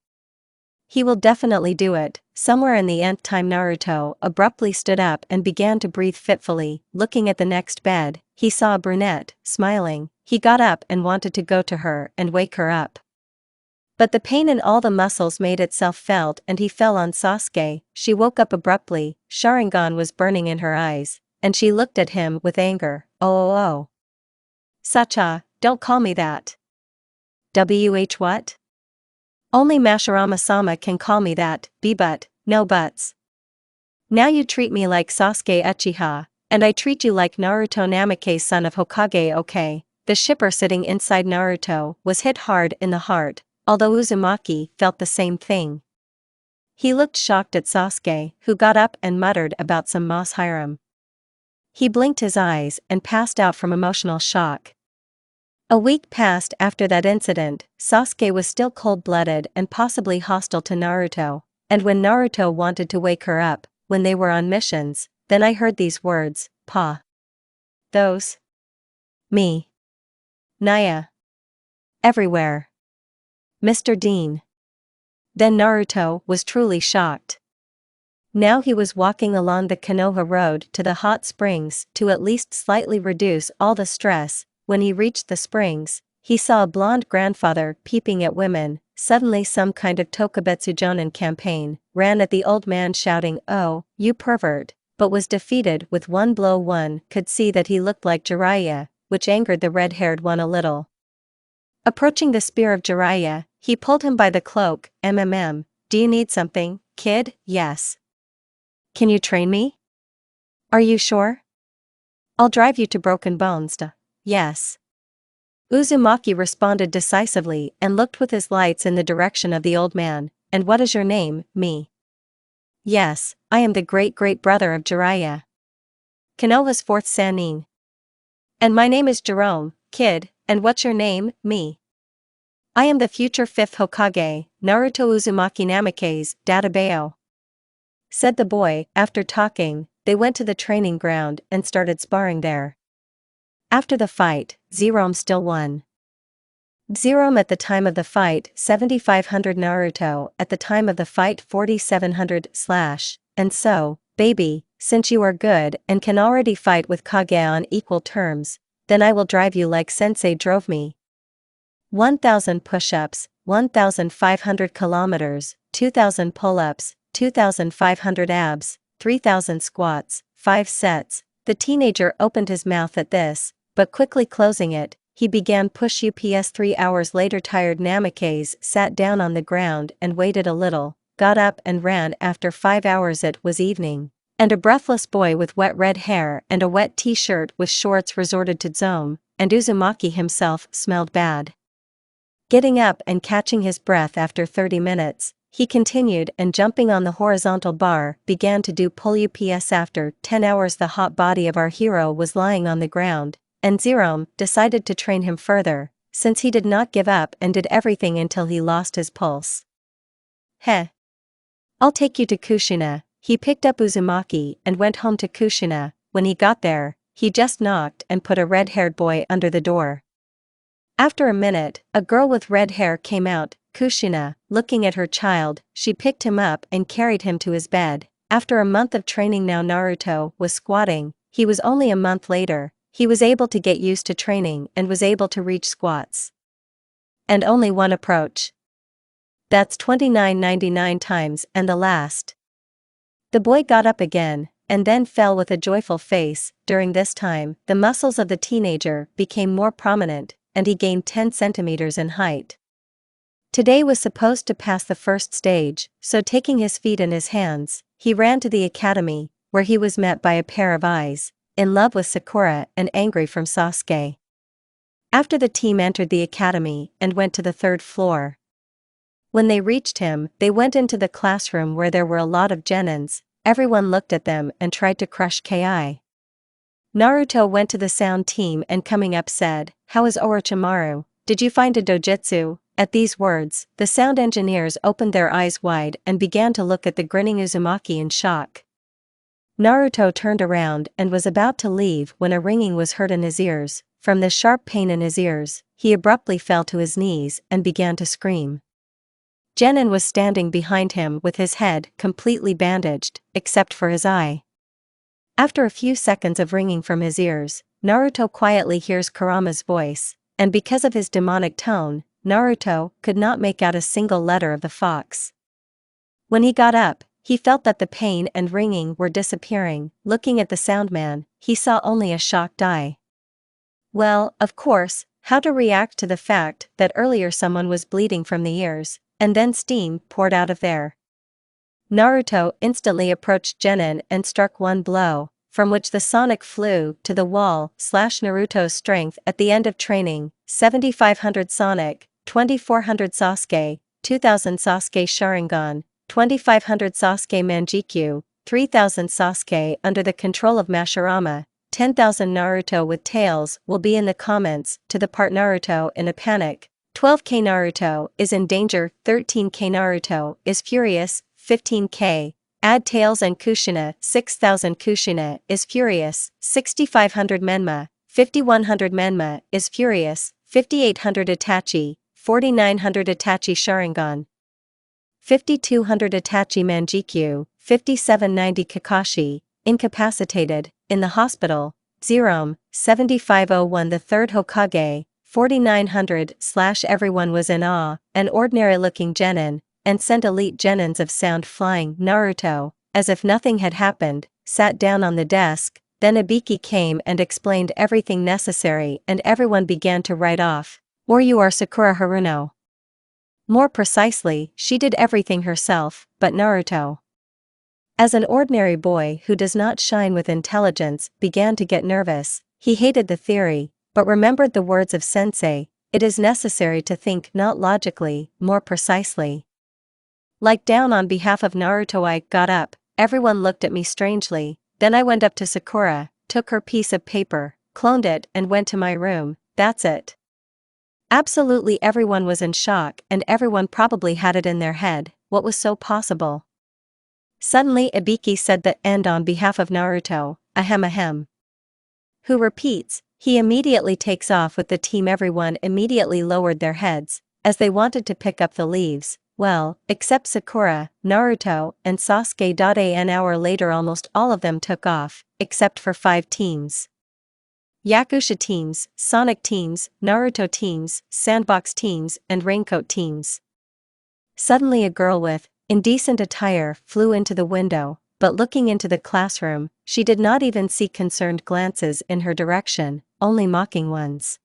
[SPEAKER 2] he will definitely do it. Somewhere in the nth time, Naruto abruptly stood up and began to breathe fitfully. Looking at the next bed, he saw a brunette, smiling. He got up and wanted to go to her and wake her up. But the pain in all the muscles made itself felt and he fell on Sasuke. She woke up abruptly, Sharingan was burning in her eyes, and she looked at him with anger. Oh. Sacha, don't call me that. What? Only Mashirama-sama can call me that, but, no buts. Now you treat me like Sasuke Uchiha, and I treat you like Naruto Namikaze, son of Hokage. Okay. The shipper sitting inside Naruto was hit hard in the heart, although Uzumaki felt the same thing. He looked shocked at Sasuke, who got up and muttered about some Marries Harem. He blinked his eyes and passed out from emotional shock. A week passed after that incident. Sasuke was still cold-blooded and possibly hostile to Naruto, and when Naruto wanted to wake her up, when they were on missions, then I heard these words, "Pa. Those. Me. Naya. Everywhere. Mr. Dean." Then Naruto was truly shocked. Now he was walking along the Konoha road to the hot springs to at least slightly reduce all the stress. When he reached the springs, he saw a blonde grandfather peeping at women. Suddenly some kind of Tokubetsu Jonin campaign ran at the old man, shouting, "Oh, you pervert," but was defeated with one blow. One could see that he looked like Jiraiya, which angered the red-haired one a little. Approaching the spear of Jiraiya, he pulled him by the cloak. Do you need something, kid? Yes. Can you train me? Are you sure? I'll drive you to Broken Bones. Yes. Uzumaki responded decisively and looked with his lights in the direction of the old man. And what is your name? Me. Yes, I am the great-great brother of Jiraiya. Konoha's 4th Sannin. And my name is Jerome, kid, and what's your name? Me. I am the future 5th Hokage, Naruto Uzumaki Namikaze, Databeo. Said the boy. After talking, they went to the training ground and started sparring there. After the fight, Jerome still won. Jerome at the time of the fight 7500, Naruto at the time of the fight 4700 / and so, baby, since you are good and can already fight with Kage on equal terms, then I will drive you like Sensei drove me. 1000 push-ups, 1500 kilometers, 2000 pull-ups, 2500 abs, 3000 squats, 5 sets. The teenager opened his mouth at this, but quickly closing it, he began push-ups. 3 hours later, tired Namikaze sat down on the ground and waited a little, got up and ran. After 5 hours it was evening, and a breathless boy with wet red hair and a wet t-shirt with shorts resorted to Zome, and Uzumaki himself smelled bad. Getting up and catching his breath after 30 minutes, he continued and jumping on the horizontal bar began to do pull-ups. After 10 hours the hot body of our hero was lying on the ground, and Jerome decided to train him further, since he did not give up and did everything until he lost his pulse. Heh. I'll take you to Kushina. He picked up Uzumaki and went home to Kushina. When he got there, he just knocked and put a red-haired boy under the door. After a minute, a girl with red hair came out. Kushina, looking at her child, she picked him up and carried him to his bed. After a month of training now Naruto was squatting, he was only a month later, he was able to get used to training and was able to reach squats. And only one approach. That's 29.99 times and the last. The boy got up again, and then fell with a joyful face. During this time, the muscles of the teenager became more prominent, and he gained 10 centimeters in height. Today was supposed to pass the first stage, so taking his feet in his hands, he ran to the academy, where he was met by a pair of eyes, in love with Sakura and angry from Sasuke. After the team entered the academy and went to the third floor. When they reached him, they went into the classroom where there were a lot of genins. Everyone looked at them and tried to crush Ki. Naruto went to the sound team and coming up said, "How is Orochimaru? Did you find a dojutsu?" At these words, the sound engineers opened their eyes wide and began to look at the grinning Uzumaki in shock. Naruto turned around and was about to leave when a ringing was heard in his ears. From the sharp pain in his ears, he abruptly fell to his knees and began to scream. Genin was standing behind him with his head completely bandaged, except for his eye. After a few seconds of ringing from his ears, Naruto quietly hears Kurama's voice, and because of his demonic tone, Naruto could not make out a single letter of the fox. When he got up, he felt that the pain and ringing were disappearing. Looking at the soundman, he saw only a shocked eye. Well, of course, how to react to the fact that earlier someone was bleeding from the ears, and then steam poured out of there. Naruto instantly approached Genin and struck one blow, from which the Sonic flew to the wall. Naruto's strength at the end of training, 7500 Sonic, 2400 Sasuke, 2000 Sasuke Sharingan, 2500 Sasuke Manjikyu, 3000 Sasuke under the control of Mashirama, 10,000 Naruto with tails will be in the comments. To the part Naruto in a panic, 12k Naruto is in danger, 13k Naruto is furious, 15k, add tails and Kushina, 6000 Kushina is furious, 6500 Menma, 5100 Menma is furious, 5800 Itachi, 4900 Itachi Sharingan, 5200 Itachi Manjikyu, 5790 Kakashi, incapacitated, in the hospital, Zerome, 7501 the third Hokage, 4900 / everyone was in awe, an ordinary-looking genin, and sent elite genins of sound flying. Naruto, as if nothing had happened, sat down on the desk, then Ibiki came and explained everything necessary and everyone began to write off, "Or you are Sakura Haruno." More precisely, she did everything herself, but Naruto, as an ordinary boy who does not shine with intelligence, began to get nervous. He hated the theory, but remembered the words of Sensei, "It is necessary to think not logically, more precisely." Like down on behalf of Naruto, I got up, everyone looked at me strangely, then I went up to Sakura, took her piece of paper, cloned it and went to my room. That's it. Absolutely everyone was in shock and everyone probably had it in their head, what was so possible? Suddenly Ibiki said the end on behalf of Naruto, ahem ahem. Who repeats, he immediately takes off with the team. Everyone immediately lowered their heads, as they wanted to pick up the leaves, well, except Sakura, Naruto, and Sasuke. An hour later almost all of them took off, except for 5 teams. Yakusha teams, Sonic teams, Naruto teams, Sandbox teams, and Raincoat teams. Suddenly a girl with indecent attire flew into the window, but looking into the classroom, she did not even see concerned glances in her direction, only mocking ones.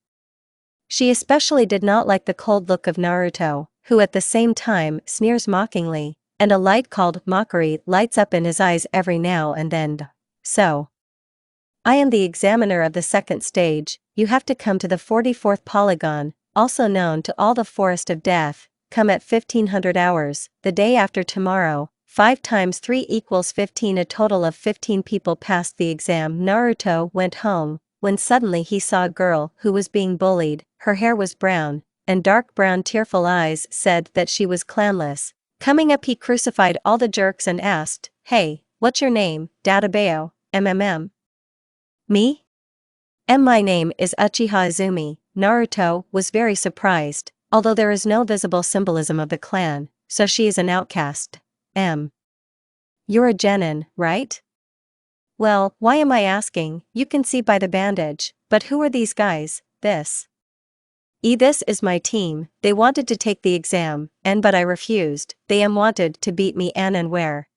[SPEAKER 2] She especially did not like the cold look of Naruto, who at the same time sneers mockingly, and a light called mockery lights up in his eyes every now and then. So, I am the examiner of the second stage, you have to come to the 44th polygon, also known to all the Forest of Death. Come at 1500 hours, the day after tomorrow. 5 times 3 equals 15. A total of 15 people passed the exam. Naruto went home, when suddenly he saw a girl who was being bullied. Her hair was brown, and dark brown tearful eyes said that she was clanless. Coming up he crucified all the jerks and asked, "Hey, what's your name, Databeo, MMM? Me? My name is Uchiha Izumi." Naruto was very surprised, although there is no visible symbolism of the clan, so she is an outcast. You're a genin, right? Well, why am I asking? You can see by the bandage, but who are these guys? This is my team. They wanted to take the exam, but I refused. They wanted to beat me and where?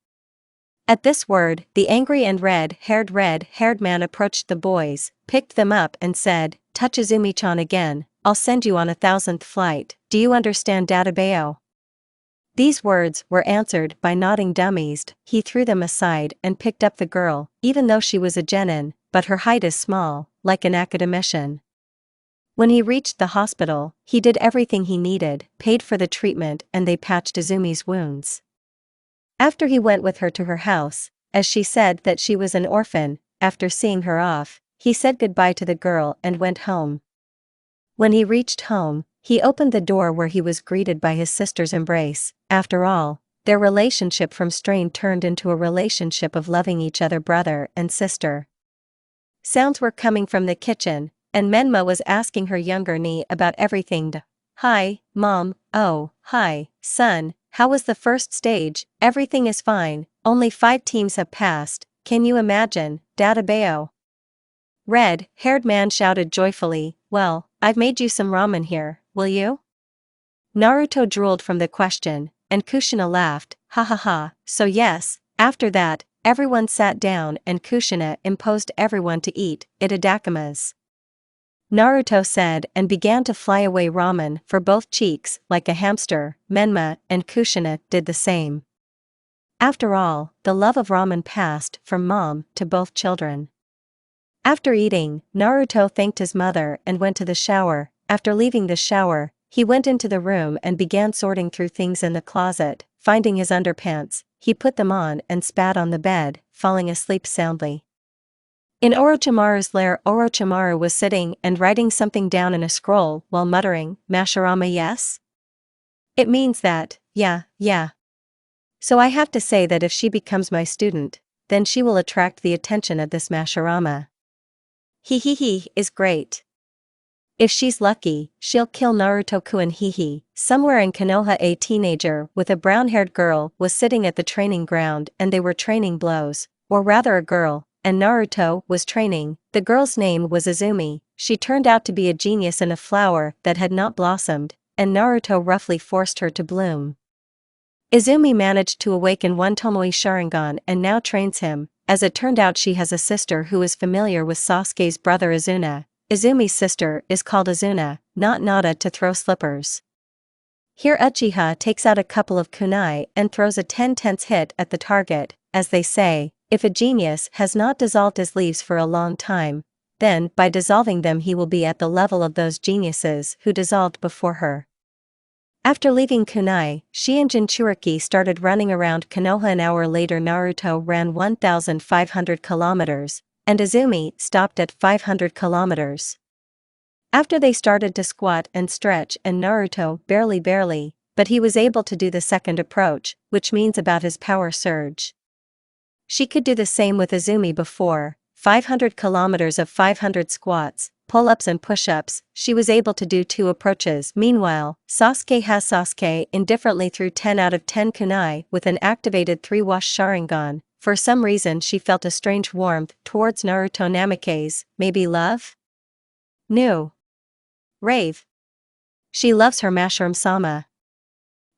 [SPEAKER 2] At this word, the angry and red-haired man approached the boys, picked them up and said, "Touch Izumi-chan again, I'll send you on 1,000th flight. Do you understand, Databeo?" These words were answered by nodding dummies. He threw them aside and picked up the girl, even though she was a genin, but her height is small, like an academician. When he reached the hospital, he did everything he needed, paid for the treatment, and they patched Izumi's wounds. After he went with her to her house, as she said that she was an orphan, after seeing her off, he said goodbye to the girl and went home. When he reached home, he opened the door where he was greeted by his sister's embrace. After all, their relationship from strain turned into a relationship of loving each other, brother and sister. Sounds were coming from the kitchen, and Menma was asking her younger niece about everything. "Hi, Mom. Oh, hi, son. How was the first stage?" "Everything is fine, only 5 teams have passed, can you imagine, Databeo?" Red-haired man shouted joyfully, "Well, I've made you some ramen here, will you?" Naruto drooled from the question, and Kushina laughed, "Ha ha ha, so yes." After that, everyone sat down and Kushina imposed everyone to eat itadakimasu. Naruto said and began to fly away ramen for both cheeks like a hamster. Menma and Kushina did the same. After all, the love of ramen passed from mom to both children. After eating, Naruto thanked his mother and went to the shower. After leaving the shower, he went into the room and began sorting through things in the closet. Finding his underpants, he put them on and spat on the bed, falling asleep soundly. In Orochimaru's lair, Orochimaru was sitting and writing something down in a scroll while muttering, "Mashirama, yes? It means that, yeah. So I have to say that if she becomes my student, then she will attract the attention of this Mashirama. He is great. If she's lucky, she'll kill Naruto-kun." Somewhere in Konoha, a teenager with a brown-haired girl was sitting at the training ground and they were training blows, or rather a girl, and Naruto was training. The girl's name was Izumi. She turned out to be a genius in a flower that had not blossomed, and Naruto roughly forced her to bloom. Izumi managed to awaken one Tomoe Sharingan and now trains him. As it turned out, she has a sister who is familiar with Sasuke's brother Izuna. Izumi's sister is called Izuna, not Nada, to throw slippers. Here Uchiha takes out a couple of kunai and throws a 10-tenths hit at the target. As they say, if a genius has not dissolved his leaves for a long time, then by dissolving them he will be at the level of those geniuses who dissolved before her. After leaving kunai, she and Jinchuriki started running around Konoha. An hour later, Naruto ran 1,500 kilometers, and Izumi stopped at 500 kilometers. After they started to squat and stretch, and Naruto barely, but he was able to do the second approach, which means about his power surge. She could do the same with Izumi before, 500 kilometers of 500 squats, pull-ups and push-ups. She was able to do 2 approaches. Meanwhile, Sasuke indifferently threw 10 out of 10 kunai with an activated 3-wash Sharingan. For some reason she felt a strange warmth towards Naruto. Namikaze, maybe love? No. Rave. She loves her Mashiram-sama.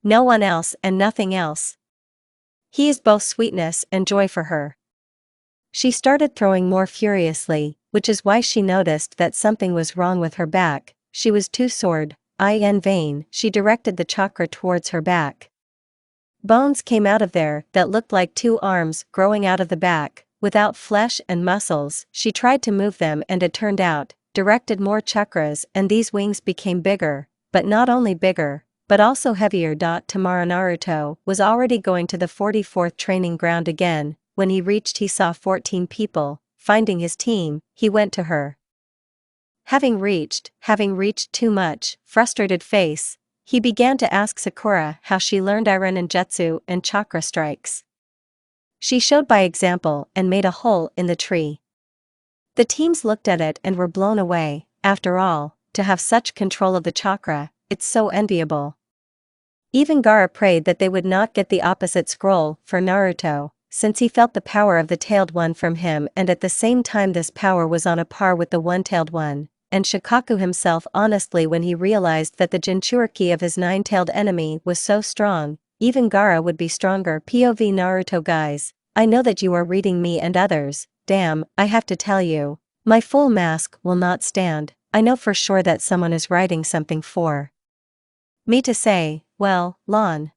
[SPEAKER 2] No one else and nothing else. He is both sweetness and joy for her. She started throwing more furiously, which is why she noticed that something was wrong with her back. She was too sore. In vain, she directed the chakra towards her back. Bones came out of there that looked like 2 arms growing out of the back, without flesh and muscles. She tried to move them and it turned out, directed more chakras and these wings became bigger, but not only bigger, but also heavier. Tomorrow Naruto was already going to the 44th training ground again. When he reached, he saw 14 people. Finding his team, he went to her. Having reached too much, frustrated face, he began to ask Sakura how she learned Iron and Jutsu and chakra strikes. She showed by example and made a hole in the tree. The teams looked at it and were blown away. After all, to have such control of the chakra, it's so enviable. Even Gaara prayed that they would not get the opposite scroll for Naruto, since he felt the power of the tailed one from him, and at the same time this power was on a par with the one-tailed one, and Shikaku himself honestly when he realized that the Jinchuriki of his nine-tailed enemy was so strong, even Gaara would be stronger. POV Naruto guys, I know that you are reading me and others, damn, I have to tell you, my full mask will not stand, I know for sure that someone is writing something for me to say, well, Lon.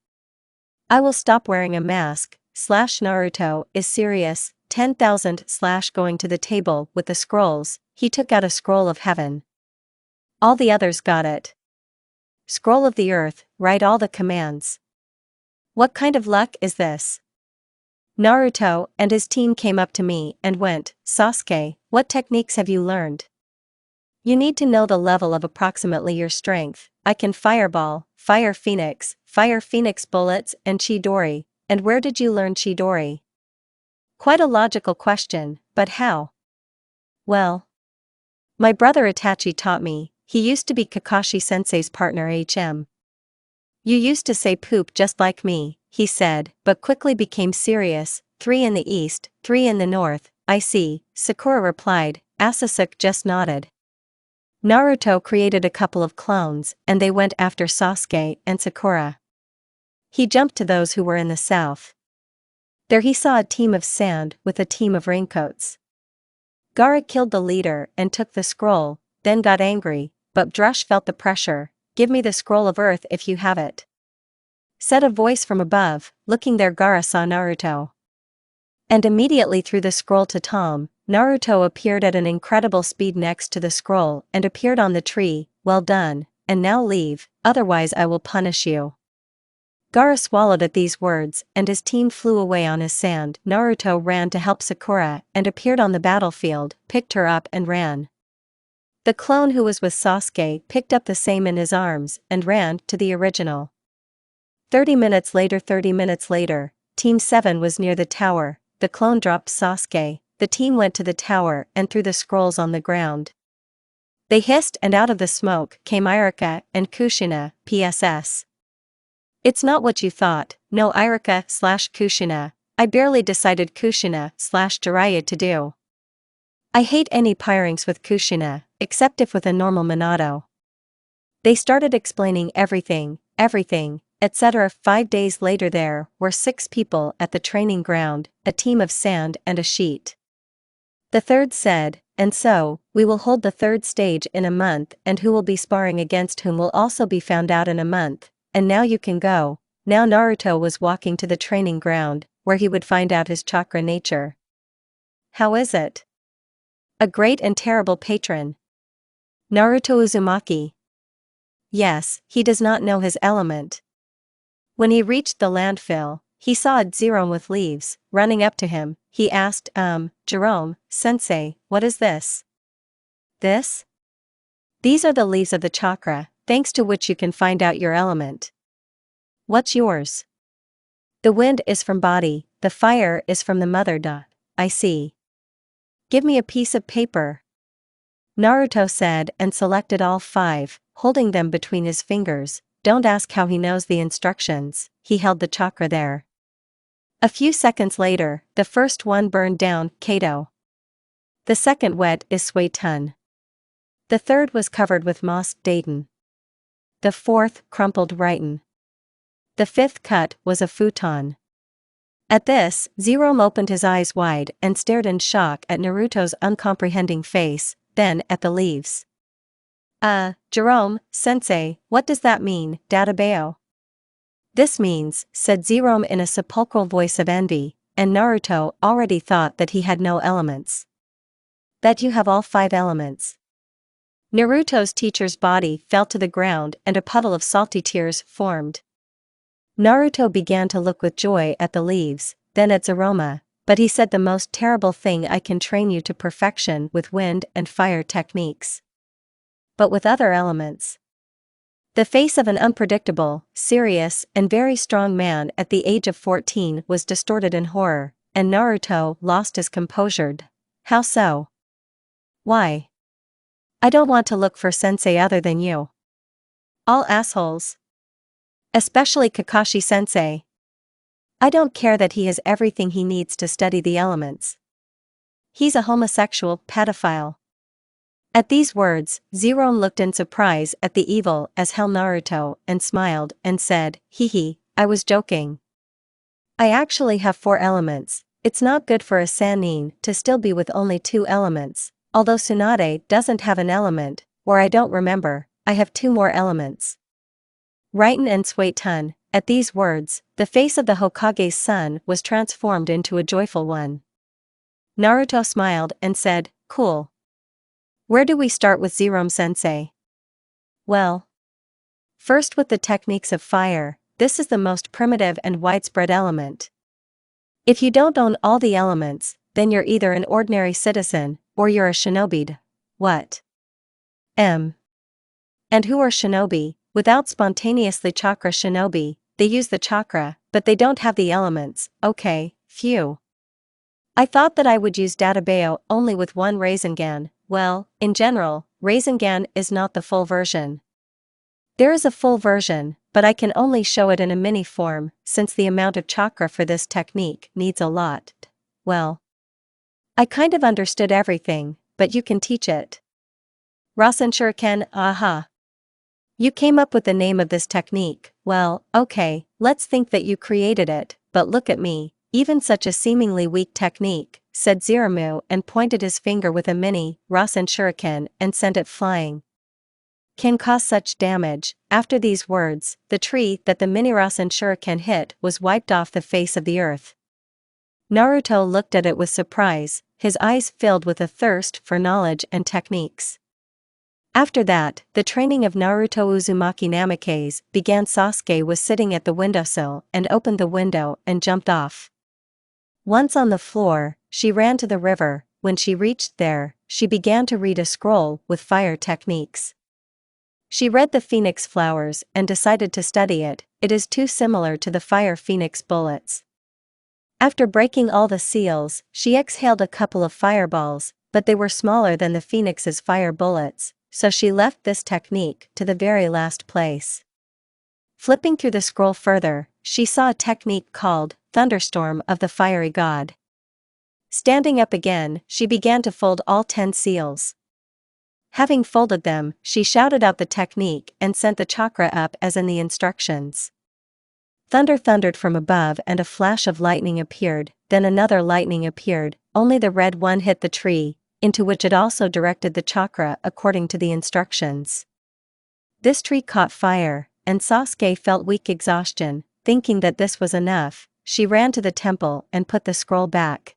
[SPEAKER 2] I will stop wearing a mask, Naruto is serious, 10,000 going to the table with the scrolls, he took out a scroll of heaven. All the others got it. Scroll of the earth, write all the commands. What kind of luck is this? Naruto and his team came up to me and went, Sasuke, what techniques have you learned? You need to know the level of approximately your strength. I can fireball, fire phoenix bullets and Chidori. And where did you learn Chidori? Quite a logical question, but how? Well, my brother Itachi taught me, he used to be Kakashi-sensei's partner HM. You used to say poop just like me, he said, but quickly became serious, 3 in the east, 3 in the north, I see, Sakura replied, Sasuke just nodded. Naruto created a couple of clones, and they went after Sasuke and Sakura. He jumped to those who were in the south. There he saw a team of sand with a team of raincoats. Gaara killed the leader and took the scroll, then got angry, but Drush felt the pressure, give me the scroll of earth if you have it. Said a voice from above, looking there Gaara saw Naruto. And immediately threw the scroll to Tom. Naruto appeared at an incredible speed next to the scroll and appeared on the tree, well done, and now leave, otherwise I will punish you. Gaara swallowed at these words and his team flew away on his sand. Naruto ran to help Sakura and appeared on the battlefield, picked her up and ran. The clone who was with Sasuke picked up the same in his arms and ran to the original. 30 minutes later, Team 7 was near the tower, the clone dropped Sasuke, the team went to the tower and threw the scrolls on the ground. They hissed and out of the smoke came Naruko and Kushina, PSS. It's not what you thought, no Naruko/Kushina, I barely decided Kushina/Jiraiya to do. I hate any pairings with Kushina, except if with a normal Minato. They started explaining everything, etc. 5 days later there were 6 people at the training ground, a team of sand and a sheet. The third said, and so, we will hold the third stage in a month and who will be sparring against whom will also be found out in a month, and now you can go. Now Naruto was walking to the training ground, where he would find out his chakra nature. How is it? A great and terrible patron. Naruto Uzumaki. Yes, he does not know his element. When he reached the landfill, he saw a Jerome with leaves, running up to him, he asked, Jerome, sensei, what is this? This? These are the leaves of the chakra, thanks to which you can find out your element. What's yours? The wind is from body, the fire is from the mother. I see. Give me a piece of paper. Naruto said and selected all 5, holding them between his fingers. Don't ask how he knows the instructions, he held the chakra there. A few seconds later, the first one burned down, Kato. The second wet is Suetun. The third was covered with moss, Dayton. The fourth, crumpled Riton. The fifth cut was a futon. At this, Jerome opened his eyes wide and stared in shock at Naruto's uncomprehending face, then at the leaves. Jerome, sensei, what does that mean, Databeo? This means, said Jerome in a sepulchral voice of envy, and Naruto already thought that he had no elements. That you have all 5 elements. Naruto's teacher's body fell to the ground and a puddle of salty tears formed. Naruto began to look with joy at the leaves, then at Zeroma, but he said the most terrible thing I can train you to perfection with wind and fire techniques. But with other elements. The face of an unpredictable, serious, and very strong man at the age of 14 was distorted in horror, and Naruto lost his composure. How so? Why? I don't want to look for sensei other than you. All assholes. Especially Kakashi-sensei. I don't care that he has everything he needs to study the elements. He's a homosexual pedophile. At these words, Zeron looked in surprise at the evil as hell Naruto and smiled and said, "Hee hee, I was joking. I actually have 4 elements. It's not good for a Sannin to still be with only 2 elements, although Tsunade doesn't have an element, or I don't remember, I have 2 more elements." Raiten and Suetun, at these words, the face of the Hokage's son was transformed into a joyful one. Naruto smiled and said, "Cool. Where do we start with Zerom-sensei?" Well, first with the techniques of fire, this is the most primitive and widespread element. If you don't own all the elements, then you're either an ordinary citizen, or you're a shinobi. What? And who are shinobi? Without spontaneously chakra shinobi, they use the chakra, but they don't have the elements. Okay, phew. I thought that I would use Databeo only with 1 Rasengan. Well, in general, Rasengan is not the full version. There is a full version, but I can only show it in a mini form, since the amount of chakra for this technique needs a lot. Well, I kind of understood everything, but you can teach it. Rasen Shuriken, aha. You came up with the name of this technique. Well, okay, let's think that you created it, but look at me, even such a seemingly weak technique, said Zeramu and pointed his finger with a mini Rasen Shuriken and sent it flying. Can cause such damage. After these words, the tree that the mini Rasen Shuriken hit was wiped off the face of the earth. Naruto looked at it with surprise, his eyes filled with a thirst for knowledge and techniques. After that, the training of Naruto Uzumaki Namikaze began. Sasuke was sitting at the windowsill and opened the window and jumped off. Once on the floor, she ran to the river. When she reached there, she began to read a scroll with fire techniques. She read the phoenix flowers and decided to study it. It is too similar to the fire phoenix bullets. After breaking all the seals, she exhaled a couple of fireballs, but they were smaller than the phoenix's fire bullets, so she left this technique to the very last place. Flipping through the scroll further, she saw a technique called Thunderstorm of the Fiery God. Standing up again, she began to fold all 10 seals. Having folded them, she shouted out the technique and sent the chakra up as in the instructions. Thunder thundered from above and a flash of lightning appeared, then another lightning appeared, only the red one hit the tree, into which it also directed the chakra according to the instructions. This tree caught fire, and Sasuke felt weak exhaustion. Thinking that this was enough, she ran to the temple and put the scroll back.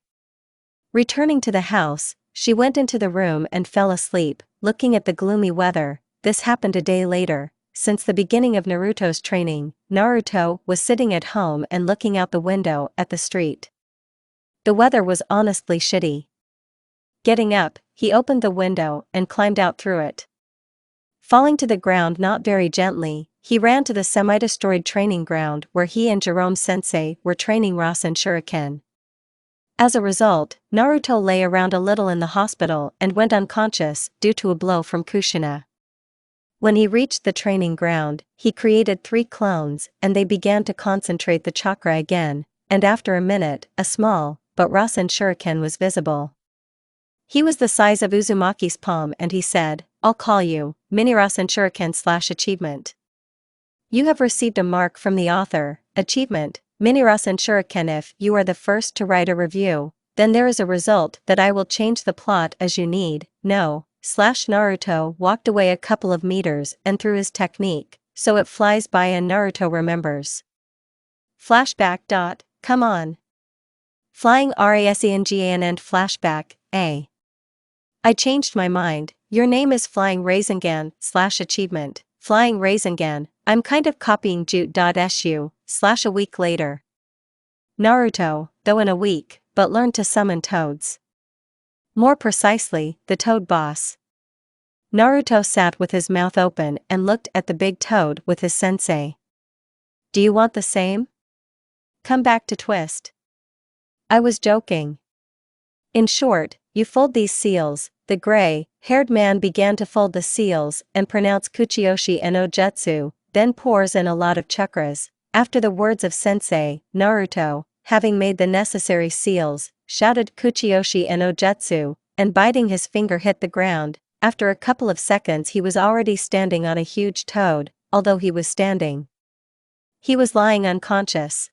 [SPEAKER 2] Returning to the house, she went into the room and fell asleep, looking at the gloomy weather. This happened a day later. Since the beginning of Naruto's training, Naruto was sitting at home and looking out the window at the street. The weather was honestly shitty. Getting up, he opened the window and climbed out through it. Falling to the ground not very gently, he ran to the semi-destroyed training ground where he and Jerome-sensei were training Rasen Shuriken. As a result, Naruto lay around a little in the hospital and went unconscious due to a blow from Kushina. When he reached the training ground, he created 3 clones and they began to concentrate the chakra again, and after a minute, a small, but Rasen Shuriken was visible. He was the size of Uzumaki's palm and he said, "I'll call you, Mini Rasen Shuriken / achievement. You have received a mark from the author, achievement, Mini Rasen Shuriken. If you are the first to write a review, then there is a result that I will change the plot as you need, no, / Naruto walked away a couple of meters and threw his technique, so it flies by and Naruto remembers. Flashback. Come on. Flying Rasengan and flashback, I changed my mind. Your name is Flying Rasengan / achievement, Flying Rasengan. I'm kind of copying Jute.su / a week later. Naruto, though in a week, but learned to summon toads. More precisely, the toad boss. Naruto sat with his mouth open and looked at the big toad with his sensei. Do you want the same? Come back to twist. I was joking. In short, you fold these seals." The gray-haired man began to fold the seals and pronounce Kuchiyoshi and Ojetsu, then pours in a lot of chakras. After the words of Sensei, Naruto, having made the necessary seals, shouted Kuchiyoshi and Ojetsu, and biting his finger hit the ground. After a couple of seconds he was already standing on a huge toad, although he was standing. He was lying unconscious.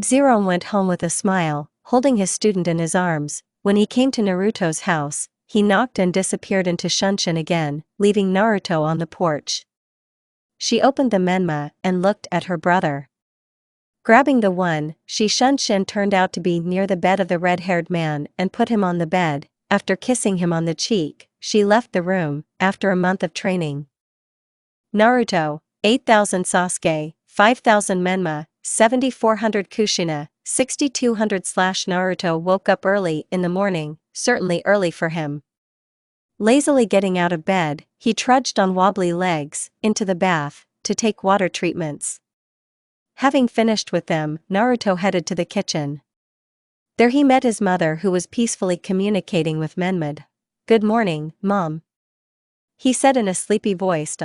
[SPEAKER 2] Zero went home with a smile, holding his student in his arms. When he came to Naruto's house, he knocked and disappeared into Shunshin again, leaving Naruto on the porch. She opened the menma and looked at her brother. Grabbing the one, Shunshin turned out to be near the bed of the red-haired man and put him on the bed. After kissing him on the cheek, she left the room. After a month of training. Naruto, 8,000 Sasuke, 5,000 menma, 7,400 Kushina, 6,200. Naruto woke up early in the morning, certainly early for him. Lazily getting out of bed, he trudged on wobbly legs into the bath to take water treatments. Having finished with them, Naruto headed to the kitchen. There he met his mother, who was peacefully communicating with Menmid. "Good morning, Mom," he said in a sleepy voice.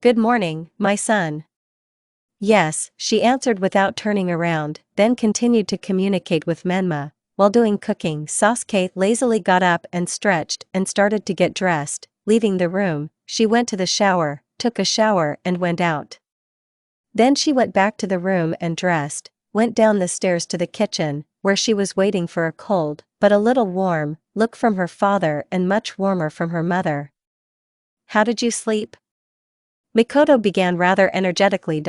[SPEAKER 2] "Good morning, my son." "Yes," she answered without turning around, then continued to communicate with Menma. While doing cooking, Sasuke lazily got up and stretched and started to get dressed. Leaving the room, she went to the shower, took a shower and went out. Then she went back to the room and dressed, went down the stairs to the kitchen, where she was waiting for a cold, but a little warm, look from her father and much warmer from her mother. "How did you sleep?" Mikoto began rather energetically.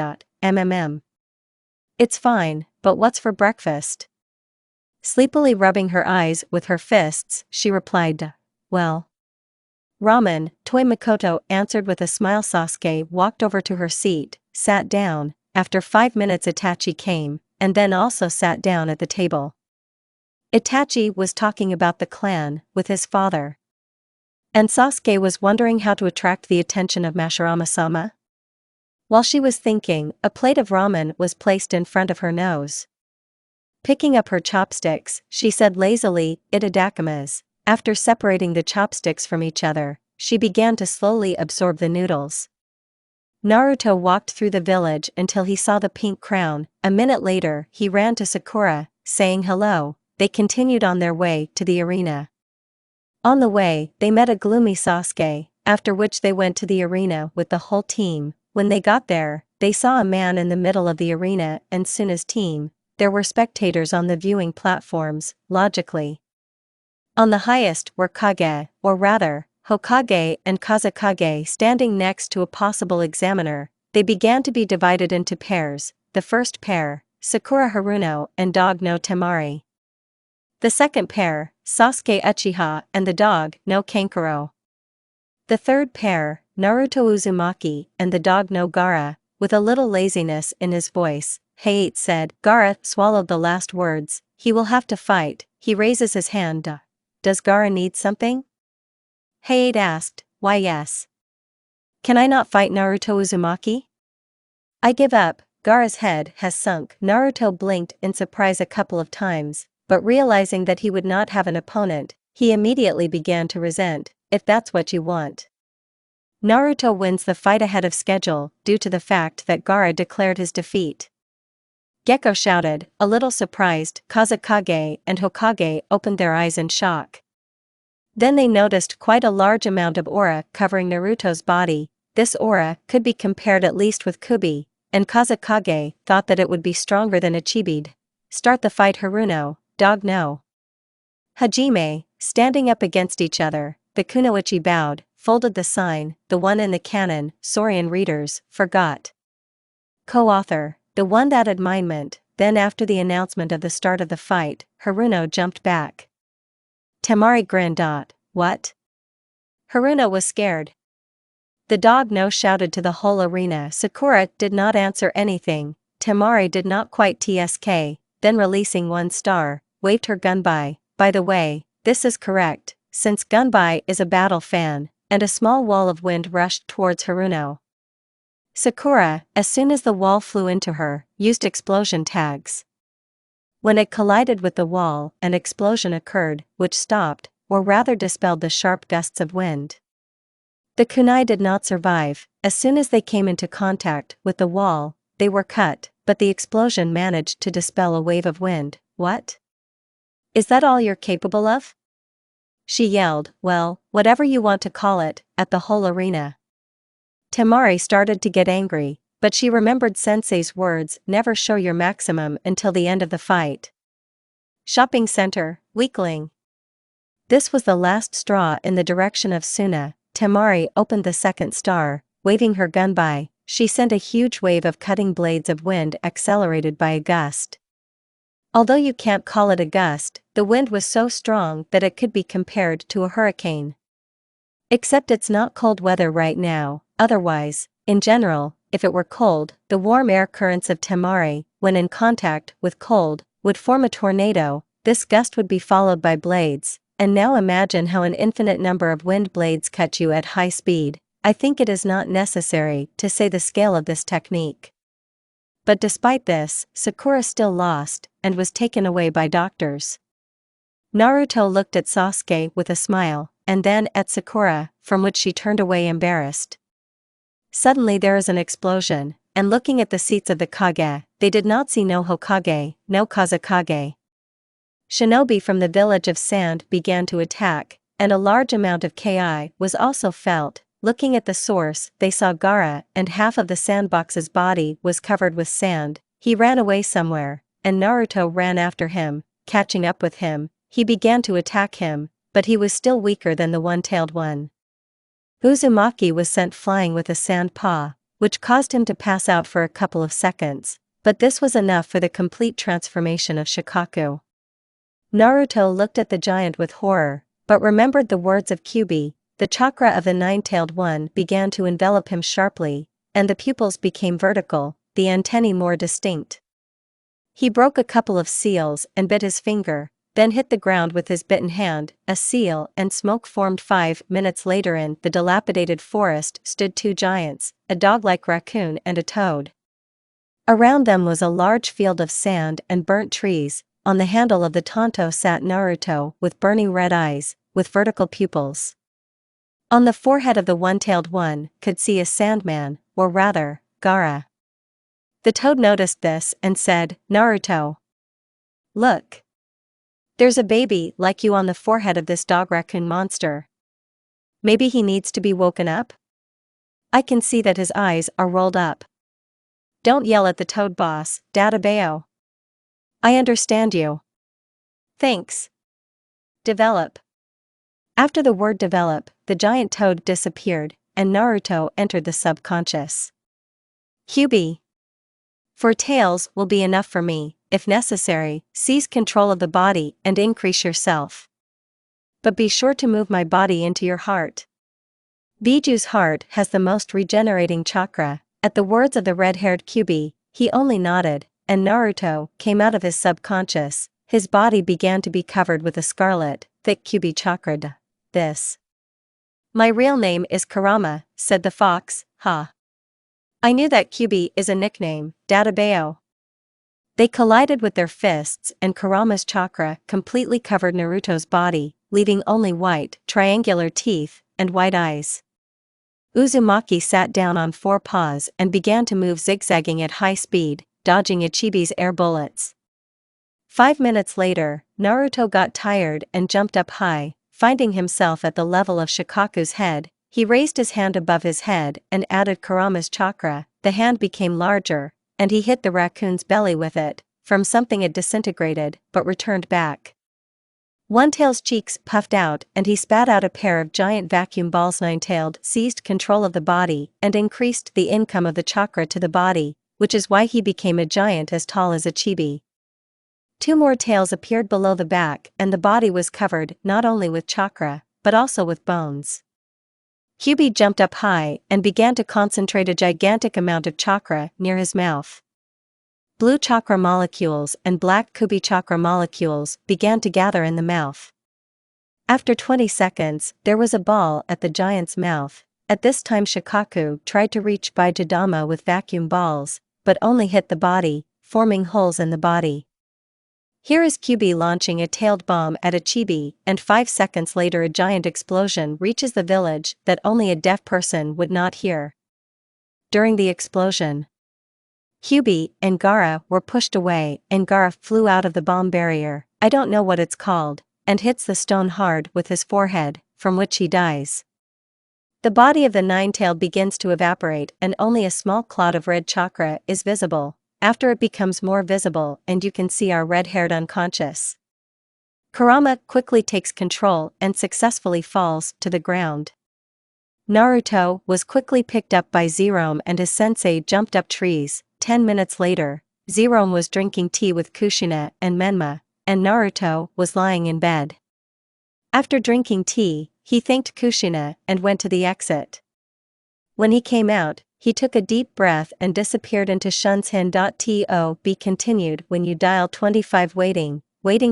[SPEAKER 2] "It's fine, but what's for breakfast?" Sleepily rubbing her eyes with her fists, she replied, "Well, ramen." Toy Mikoto answered with a smile. Sasuke walked over to her seat, sat down. After 5 minutes Itachi came, and then also sat down at the table. Itachi was talking about the clan with his father. And Sasuke was wondering how to attract the attention of Mashirama-sama. While she was thinking, a plate of ramen was placed in front of her nose. Picking up her chopsticks, she said lazily, "Itadakimasu." After separating the chopsticks from each other, she began to slowly absorb the noodles. Naruto walked through the village until he saw the pink crown. A minute later, he ran to Sakura, saying hello. They continued on their way to the arena. On the way, they met a gloomy Sasuke, after which they went to the arena with the whole team. When they got there, they saw a man in the middle of the arena and soon his team. There were spectators on the viewing platforms, logically. On the highest were Kage, or rather, Hokage and Kazekage standing next to a possible examiner. They began to be divided into pairs. The first pair, Sakura Haruno and dog no Temari. The second pair, Sasuke Uchiha and the dog no Kankuro. The third pair, Naruto Uzumaki and the dog no Gaara. With a little laziness in his voice, Hayate said. Gaara swallowed the last words. "He will have to fight." He raises his hand. "Does Gaara need something?" Hayate asked. "Why yes. Can I not fight Naruto Uzumaki? I give up." Gaara's head has sunk. Naruto blinked in surprise a couple of times, but realizing that he would not have an opponent, he immediately began to resent. "If that's what you want." Naruto wins the fight ahead of schedule, due to the fact that Gaara declared his defeat. Gekko shouted, a little surprised. Kazekage and Hokage opened their eyes in shock. Then they noticed quite a large amount of aura covering Naruto's body. This aura could be compared at least with Kubi, and Kazekage thought that it would be stronger than Ichibide. "Start the fight." Haruno, dog no Hajime, standing up against each other. The kunoichi bowed, folded the sign. The one in the canon, Sorian readers, forgot. Co-author, the one that adminement. Then after the announcement of the start of the fight, Haruno jumped back. Temari grinned. "What?" Haruno was scared. The dog no shouted to the whole arena. Sakura did not answer anything. Temari did not quite tsk, then releasing one star, waved her gunbai. By the way, this is correct, since gunbai is a battle fan, and a small wall of wind rushed towards Haruno. Sakura, as soon as the wall flew into her, used explosion tags. When it collided with the wall, an explosion occurred, which stopped or rather dispelled the sharp gusts of wind. The kunai did not survive. As soon as they came into contact with the wall, they were cut, but the explosion managed to dispel a wave of wind. What? Is that all you're capable of? She yelled, well, whatever you want to call it, at the whole arena. Temari started to get angry, but she remembered Sensei's words, never show your maximum until the end of the fight. Shopping center, weakling. This was the last straw in the direction of Suna. Temari opened the second star, waving her gun by. She sent a huge wave of cutting blades of wind accelerated by a gust. Although you can't call it a gust, the wind was so strong that it could be compared to a hurricane. Except it's not cold weather right now, otherwise, in general, if it were cold, the warm air currents of Temari, when in contact with cold, would form a tornado. This gust would be followed by blades, and now imagine how an infinite number of wind blades cut you at high speed. I think it is not necessary to say the scale of this technique. But despite this, Sakura still lost, and was taken away by doctors. Naruto looked at Sasuke with a smile, and then at Sakura, from which she turned away embarrassed. Suddenly there is an explosion, and looking at the seats of the Kage, they did not see no Hokage, no Kazekage. Shinobi from the village of sand began to attack, and a large amount of Ki was also felt. Looking at the source, they saw Gaara, and half of the sandbox's body was covered with sand. He ran away somewhere, and Naruto ran after him. Catching up with him, he began to attack him, but he was still weaker than the one-tailed one. Uzumaki was sent flying with a sand paw, which caused him to pass out for a couple of seconds, but this was enough for the complete transformation of Shikaku. Naruto looked at the giant with horror, but remembered the words of Kyuubi. The chakra of the nine-tailed one began to envelop him sharply, and the pupils became vertical, the antennae more distinct. He broke a couple of seals and bit his finger, then hit the ground with his bitten hand. A seal and smoke formed. 5 minutes later in the dilapidated forest stood two giants, a dog-like raccoon and a toad. Around them was a large field of sand and burnt trees. On the handle of the Tonto sat Naruto with burning red eyes, with vertical pupils. On the forehead of the one-tailed one could see a sandman, or rather, Gaara. The toad noticed this and said, Naruto. Look. There's a baby like you on the forehead of this dog-raccoon monster. Maybe he needs to be woken up? I can see that his eyes are rolled up. Don't yell at the toad boss, Databeo. I understand you. Thanks. Develop. After the word develop, the giant toad disappeared, and Naruto entered the subconscious. Kyuubi. 4 tails will be enough for me. If necessary, seize control of the body and increase yourself. But be sure to move my body into your heart. Biju's heart has the most regenerating chakra. At the words of the red-haired Kyuubi, he only nodded, and Naruto came out of his subconscious. His body began to be covered with a scarlet, thick Kyuubi chakra. This. My real name is Kurama, said the fox, ha. I knew that Kyuubi is a nickname, Databeo. They collided with their fists and Kurama's chakra completely covered Naruto's body, leaving only white, triangular teeth, and white eyes. Uzumaki sat down on 4 paws and began to move zigzagging at high speed, dodging Ichibi's air bullets. 5 minutes later, Naruto got tired and jumped up high. Finding himself at the level of Shikaku's head, he raised his hand above his head and added Kurama's chakra. The hand became larger, and he hit the raccoon's belly with it. From something it disintegrated, but returned back. One-tail's cheeks puffed out and he spat out a pair of giant vacuum balls. Nine-tailed seized control of the body and increased the income of the chakra to the body, which is why he became a giant as tall as Ichibi. 2 more tails appeared below the back and the body was covered not only with chakra, but also with bones. Kyuubi jumped up high and began to concentrate a gigantic amount of chakra near his mouth. Blue chakra molecules and black Kyuubi chakra molecules began to gather in the mouth. After 20 seconds, there was a ball at the giant's mouth. At this time Shikaku tried to reach Baijidama with vacuum balls, but only hit the body, forming holes in the body. Here is Kyuubi launching a tailed bomb at a chibi, and 5 seconds later a giant explosion reaches the village that only a deaf person would not hear. During the explosion, Kyuubi and Gaara were pushed away and Gaara flew out of the bomb barrier, I don't know what it's called, and hits the stone hard with his forehead, from which he dies. The body of the nine-tailed begins to evaporate and only a small cloud of red chakra is visible. After it becomes more visible and you can see our red-haired unconscious. Kurama quickly takes control and successfully falls to the ground. Naruto was quickly picked up by Zerome and his sensei jumped up trees. 10 minutes later, Zerome was drinking tea with Kushina and Menma, and Naruto was lying in bed. After drinking tea, he thanked Kushina and went to the exit. When he came out, he took a deep breath and disappeared into Shunshin.to be continued when you dial 25 waiting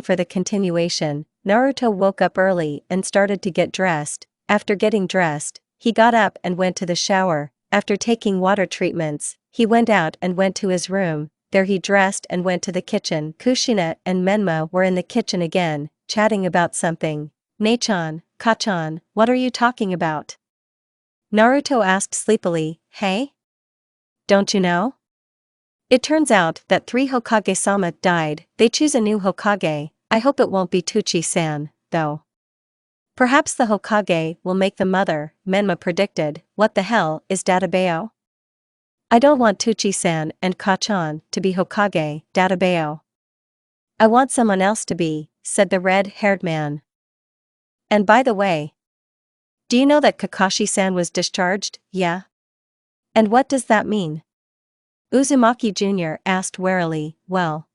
[SPEAKER 2] for the continuation. Naruto woke up early and started to get dressed. After getting dressed, he got up and went to the shower. After taking water treatments, he went out and went to his room. There he dressed and went to the kitchen. Kushina and Menma were in the kitchen again, chatting about something. "Nei-chan, Ka-chan, what are you talking about?" Naruto asked sleepily. "Hey? Don't you know? It turns out that 3 Hokage-sama died. They choose a new Hokage. I hope it won't be Tuchi-san, though. Perhaps the Hokage will make the mother," Menma predicted. "What the hell is Databeo? I don't want Tuchi-san and Ka-chan to be Hokage, Databeo. I want someone else to be," said the red-haired man. "And by the way, do you know that Kakashi-san was discharged?" "Yeah. And what does that mean?" Uzumaki Jr. asked warily. "Well,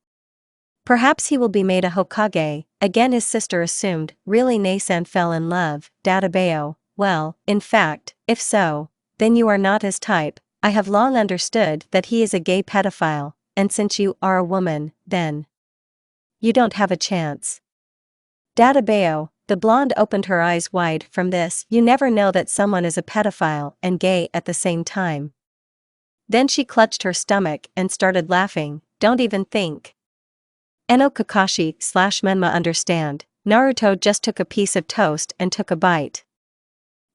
[SPEAKER 2] perhaps he will be made a Hokage." Again his sister assumed. "Really Nei-san fell in love, Databeo? Well, in fact, if so, then you are not his type. I have long understood that he is a gay pedophile, and since you are a woman, then you don't have a chance." Databeo, the blonde opened her eyes wide from this. You never know that someone is a pedophile and gay at the same time. Then she clutched her stomach and started laughing. "Don't even think." Eno Kakashi/Menma understand. Naruto just took a piece of toast and took a bite.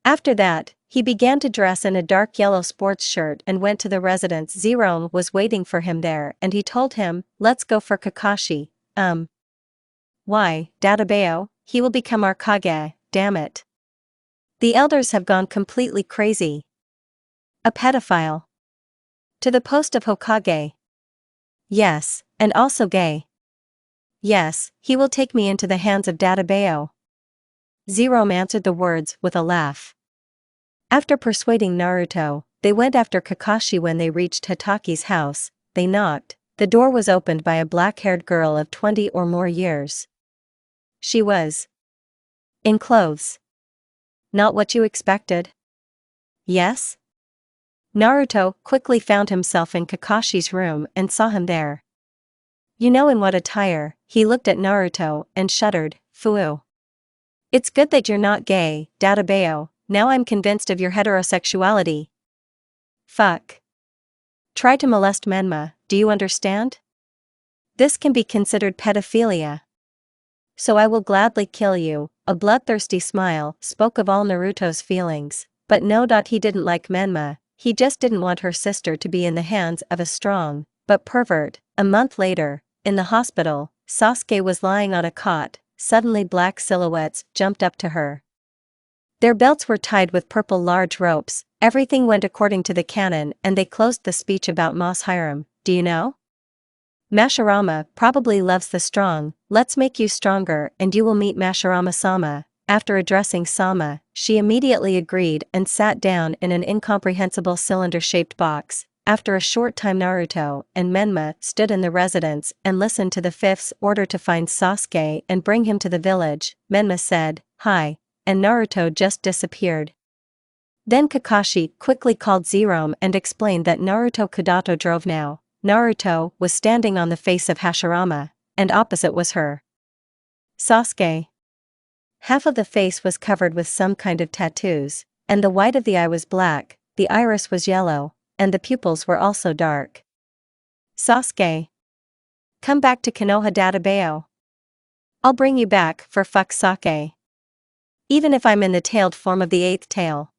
[SPEAKER 2] After that, he began to dress in a dark yellow sports shirt and went to the residence. Zerone was waiting for him there and he told him, "Let's go for Kakashi." Why, Databeo? He will become our Kage, damn it. The elders have gone completely crazy. A pedophile. To the post of Hokage. Yes, and also gay. Yes, he will take me into the hands of Databeo. Zerome answered the words with a laugh. After persuading Naruto, they went after Kakashi. When they reached Hitaki's house, they knocked. The door was opened by a black-haired girl of 20 or more years. She was in clothes. Not what you expected? Yes? Naruto quickly found himself in Kakashi's room and saw him there. "You know in what attire?" He looked at Naruto and shuddered. "Fuu. It's good that you're not gay, Databeo. Now I'm convinced of your heterosexuality. Fuck. Try to molest Menma, do you understand? This can be considered pedophilia. So I will gladly kill you." A bloodthirsty smile spoke of all Naruto's feelings, but no. He didn't like Menma, he just didn't want her sister to be in the hands of a strong, but pervert. A month later, in the hospital, Sasuke was lying on a cot. Suddenly black silhouettes jumped up to her. Their belts were tied with purple large ropes. Everything went according to the canon and they closed the speech about Marries Harem. "Do you know? Mashirama probably loves the strong. Let's make you stronger and you will meet Mashirama-sama." After addressing Sama, she immediately agreed and sat down in an incomprehensible cylinder-shaped box. After a short time Naruto and Menma stood in the residence and listened to the fifth's order to find Sasuke and bring him to the village. Menma said, "Hi," and Naruto just disappeared. Then Kakashi quickly called Zerome and explained that Naruto Kudato drove now. Naruto was standing on the face of Hashirama, and opposite was her. Sasuke. Half of the face was covered with some kind of tattoos, and the white of the eye was black, the iris was yellow, and the pupils were also dark. Sasuke. Come back to Konoha Databeo. I'll bring you back for fuck sake. Even if I'm in the tailed form of the 8th tail.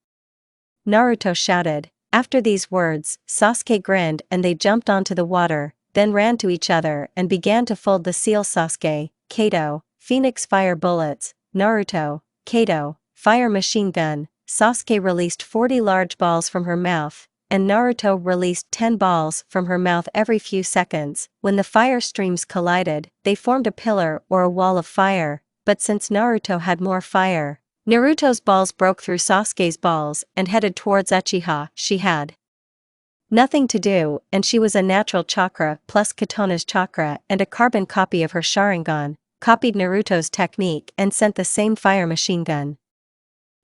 [SPEAKER 2] Naruto shouted. After these words, Sasuke grinned and they jumped onto the water, then ran to each other and began to fold the seal. Sasuke, Kato, Phoenix fire bullets, Naruto, Kato, fire machine gun. Sasuke released 40 large balls from her mouth, and Naruto released 10 balls from her mouth every few seconds. When the fire streams collided, they formed a pillar or a wall of fire, but since Naruto had more fire, Naruto's balls broke through Sasuke's balls and headed towards Uchiha. She had nothing to do, and she was a natural chakra plus Katona's chakra and a carbon copy of her Sharingan, copied Naruto's technique and sent the same fire machine gun.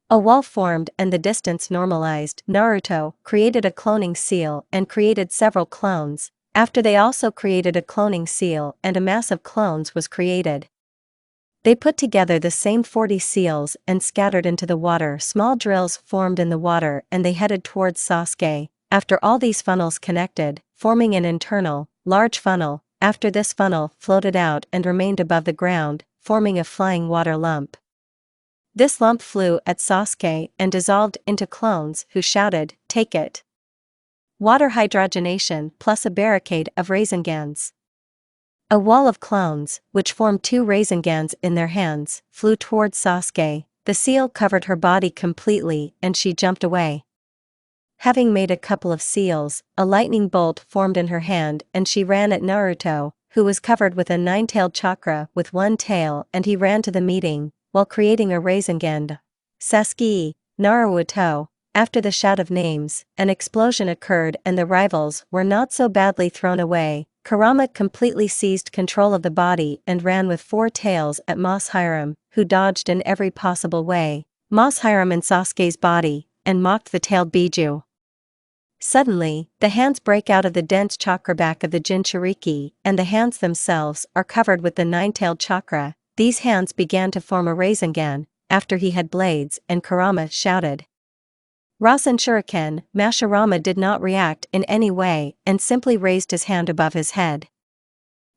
[SPEAKER 2] A wall formed and the distance normalized. Naruto created a cloning seal and created several clones. After they also created a cloning seal and a mass of clones was created. They put together the same 40 seals and scattered into the water. Small drills formed in the water and they headed towards Sasuke. After all these funnels connected, forming an internal, large funnel. After this funnel floated out and remained above the ground, forming a flying water lump. This lump flew at Sasuke and dissolved into clones who shouted, "Take it!" Water hydrogenation plus a barricade of Raisengans. A wall of clones, which formed 2 Raisengans in their hands, flew towards Sasuke. The seal covered her body completely and she jumped away. Having made a couple of seals, a lightning bolt formed in her hand and she ran at Naruto, who was covered with a 9-tailed chakra with 1 tail, and he ran to the meeting, while creating a Rasengan. Sasuke, Naruto. After the shout of names, an explosion occurred and the rivals were not so badly thrown away. Kurama completely seized control of the body and ran with 4 tails at Marries Harem, who dodged in every possible way. Marries Harem in Sasuke's body, and mocked the tailed Biju. Suddenly, the hands break out of the dense chakra back of the Jinchuriki, and the hands themselves are covered with the 9-tailed chakra. These hands began to form a Rasengan, after he had blades, and Kurama shouted. Rasen Shuriken. Mashirama did not react in any way and simply raised his hand above his head.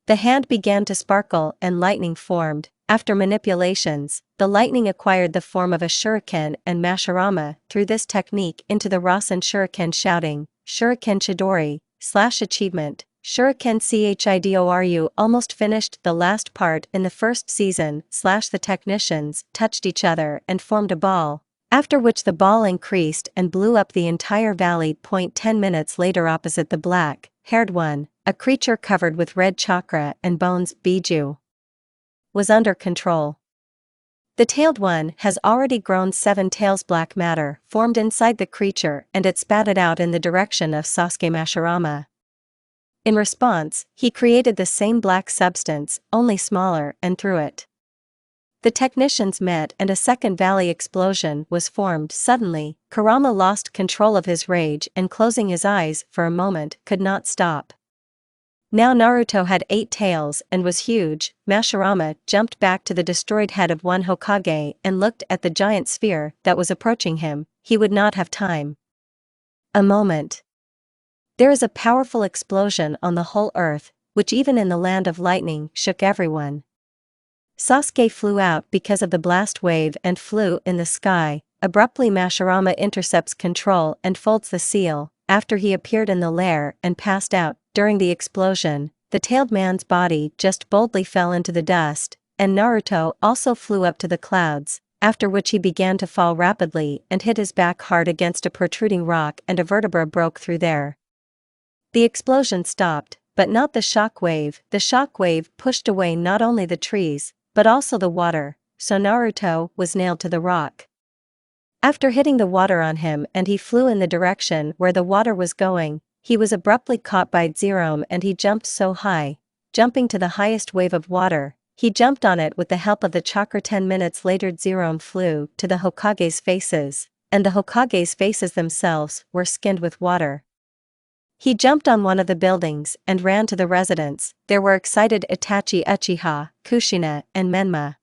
[SPEAKER 2] The hand began to sparkle and lightning formed. After manipulations, the lightning acquired the form of a shuriken and Mashirama threw this technique into the Rasen Shuriken shouting, "Shuriken Chidori, /achievement, Shuriken Chidoru." Almost finished the last part in the first season. The technicians touched each other and formed a ball, after which the ball increased and blew up the entire valley. 10 minutes later, opposite the black-haired one, a creature covered with red chakra and bones, Biju, was under control. The tailed one has already grown 7 tails. Black matter formed inside the creature and it spatted out in the direction of Sasuke. Mashirama. In response, he created the same black substance, only smaller, and threw it. The technicians met and a second valley explosion was formed. Suddenly, Kurama lost control of his rage and closing his eyes for a moment could not stop. Now Naruto had 8 tails and was huge. Mashirama jumped back to the destroyed head of one Hokage and looked at the giant sphere that was approaching him. He would not have time. A moment. There is a powerful explosion on the whole earth, which even in the land of lightning shook everyone. Sasuke flew out because of the blast wave and flew in the sky. Abruptly Mashirama intercepts control and folds the seal, after he appeared in the lair and passed out. During the explosion, the tailed man's body just boldly fell into the dust, and Naruto also flew up to the clouds, after which he began to fall rapidly and hit his back hard against a protruding rock and a vertebra broke through there. The explosion stopped, but not the shock wave. The shock wave pushed away not only the trees, but also the water, so Naruto was nailed to the rock. After hitting the water on him and he flew in the direction where the water was going, he was abruptly caught by Zerome and he jumped so high, jumping to the highest wave of water, he jumped on it with the help of the chakra. 10 minutes later Zerome flew to the Hokage's faces, and the Hokage's faces themselves were skinned with water. He jumped on one of the buildings and ran to the residence. There were excited Itachi, Uchiha, Kushina, and Menma.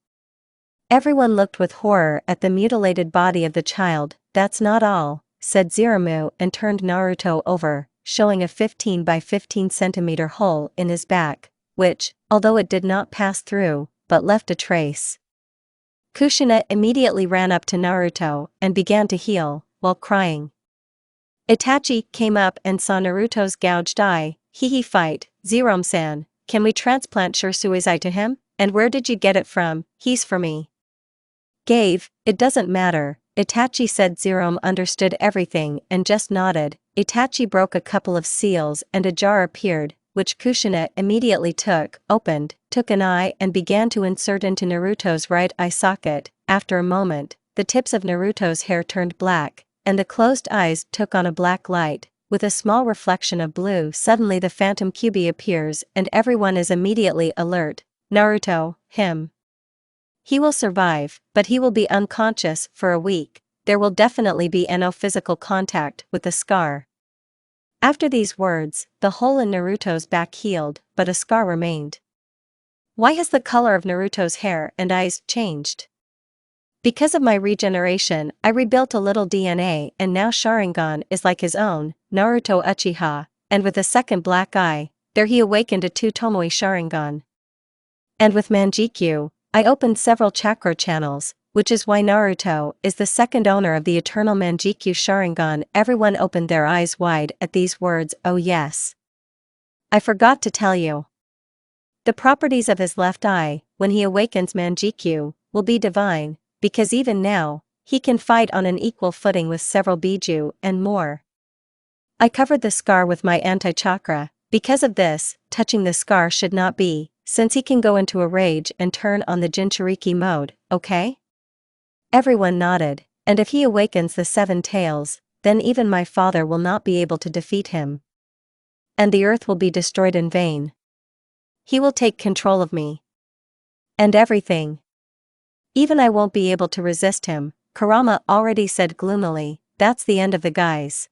[SPEAKER 2] Everyone looked with horror at the mutilated body of the child. "That's not all," said Zeramu and turned Naruto over, showing a 15 by 15 centimeter hole in his back, which, although it did not pass through, but left a trace. Kushina immediately ran up to Naruto and began to heal, while crying. Itachi came up and saw Naruto's gouged eye. Hee fight, Zerome-san, can we transplant Shirasui's eye to him? And where did you get it from? He's for me. It doesn't matter, Itachi said. Zerome understood everything and just nodded. Itachi broke a couple of seals and a jar appeared, which Kushina immediately opened, took an eye and began to insert into Naruto's right eye socket. After a moment, the tips of Naruto's hair turned black, and the closed eyes took on a black light, with a small reflection of blue. Suddenly the phantom Kyuubi appears and everyone is immediately alert. Naruto, him. He will survive, but he will be unconscious for a week. There will definitely be no physical contact with the scar. After these words, the hole in Naruto's back healed, but a scar remained. Why has the color of Naruto's hair and eyes changed? Because of my regeneration, I rebuilt a little DNA and now Sharingan is like his own, Naruto Uchiha, and with a second black eye, there he awakened a two Tomoe Sharingan. And with Manjikyu, I opened several chakra channels, which is why Naruto is the second owner of the eternal Manjikyu Sharingan. Everyone opened their eyes wide at these words. Oh yes. I forgot to tell you. The properties of his left eye, when he awakens Manjikyu, will be divine, because even now, he can fight on an equal footing with several Biju and more. I covered the scar with my anti-chakra. Because of this, touching the scar should not be, since he can go into a rage and turn on the Jinchuriki mode, okay? Everyone nodded, and if he awakens the seven tails, then even my father will not be able to defeat him. And the earth will be destroyed in vain. He will take control of me. And everything. Even I won't be able to resist him, Kurama already said gloomily. That's the end of the guys.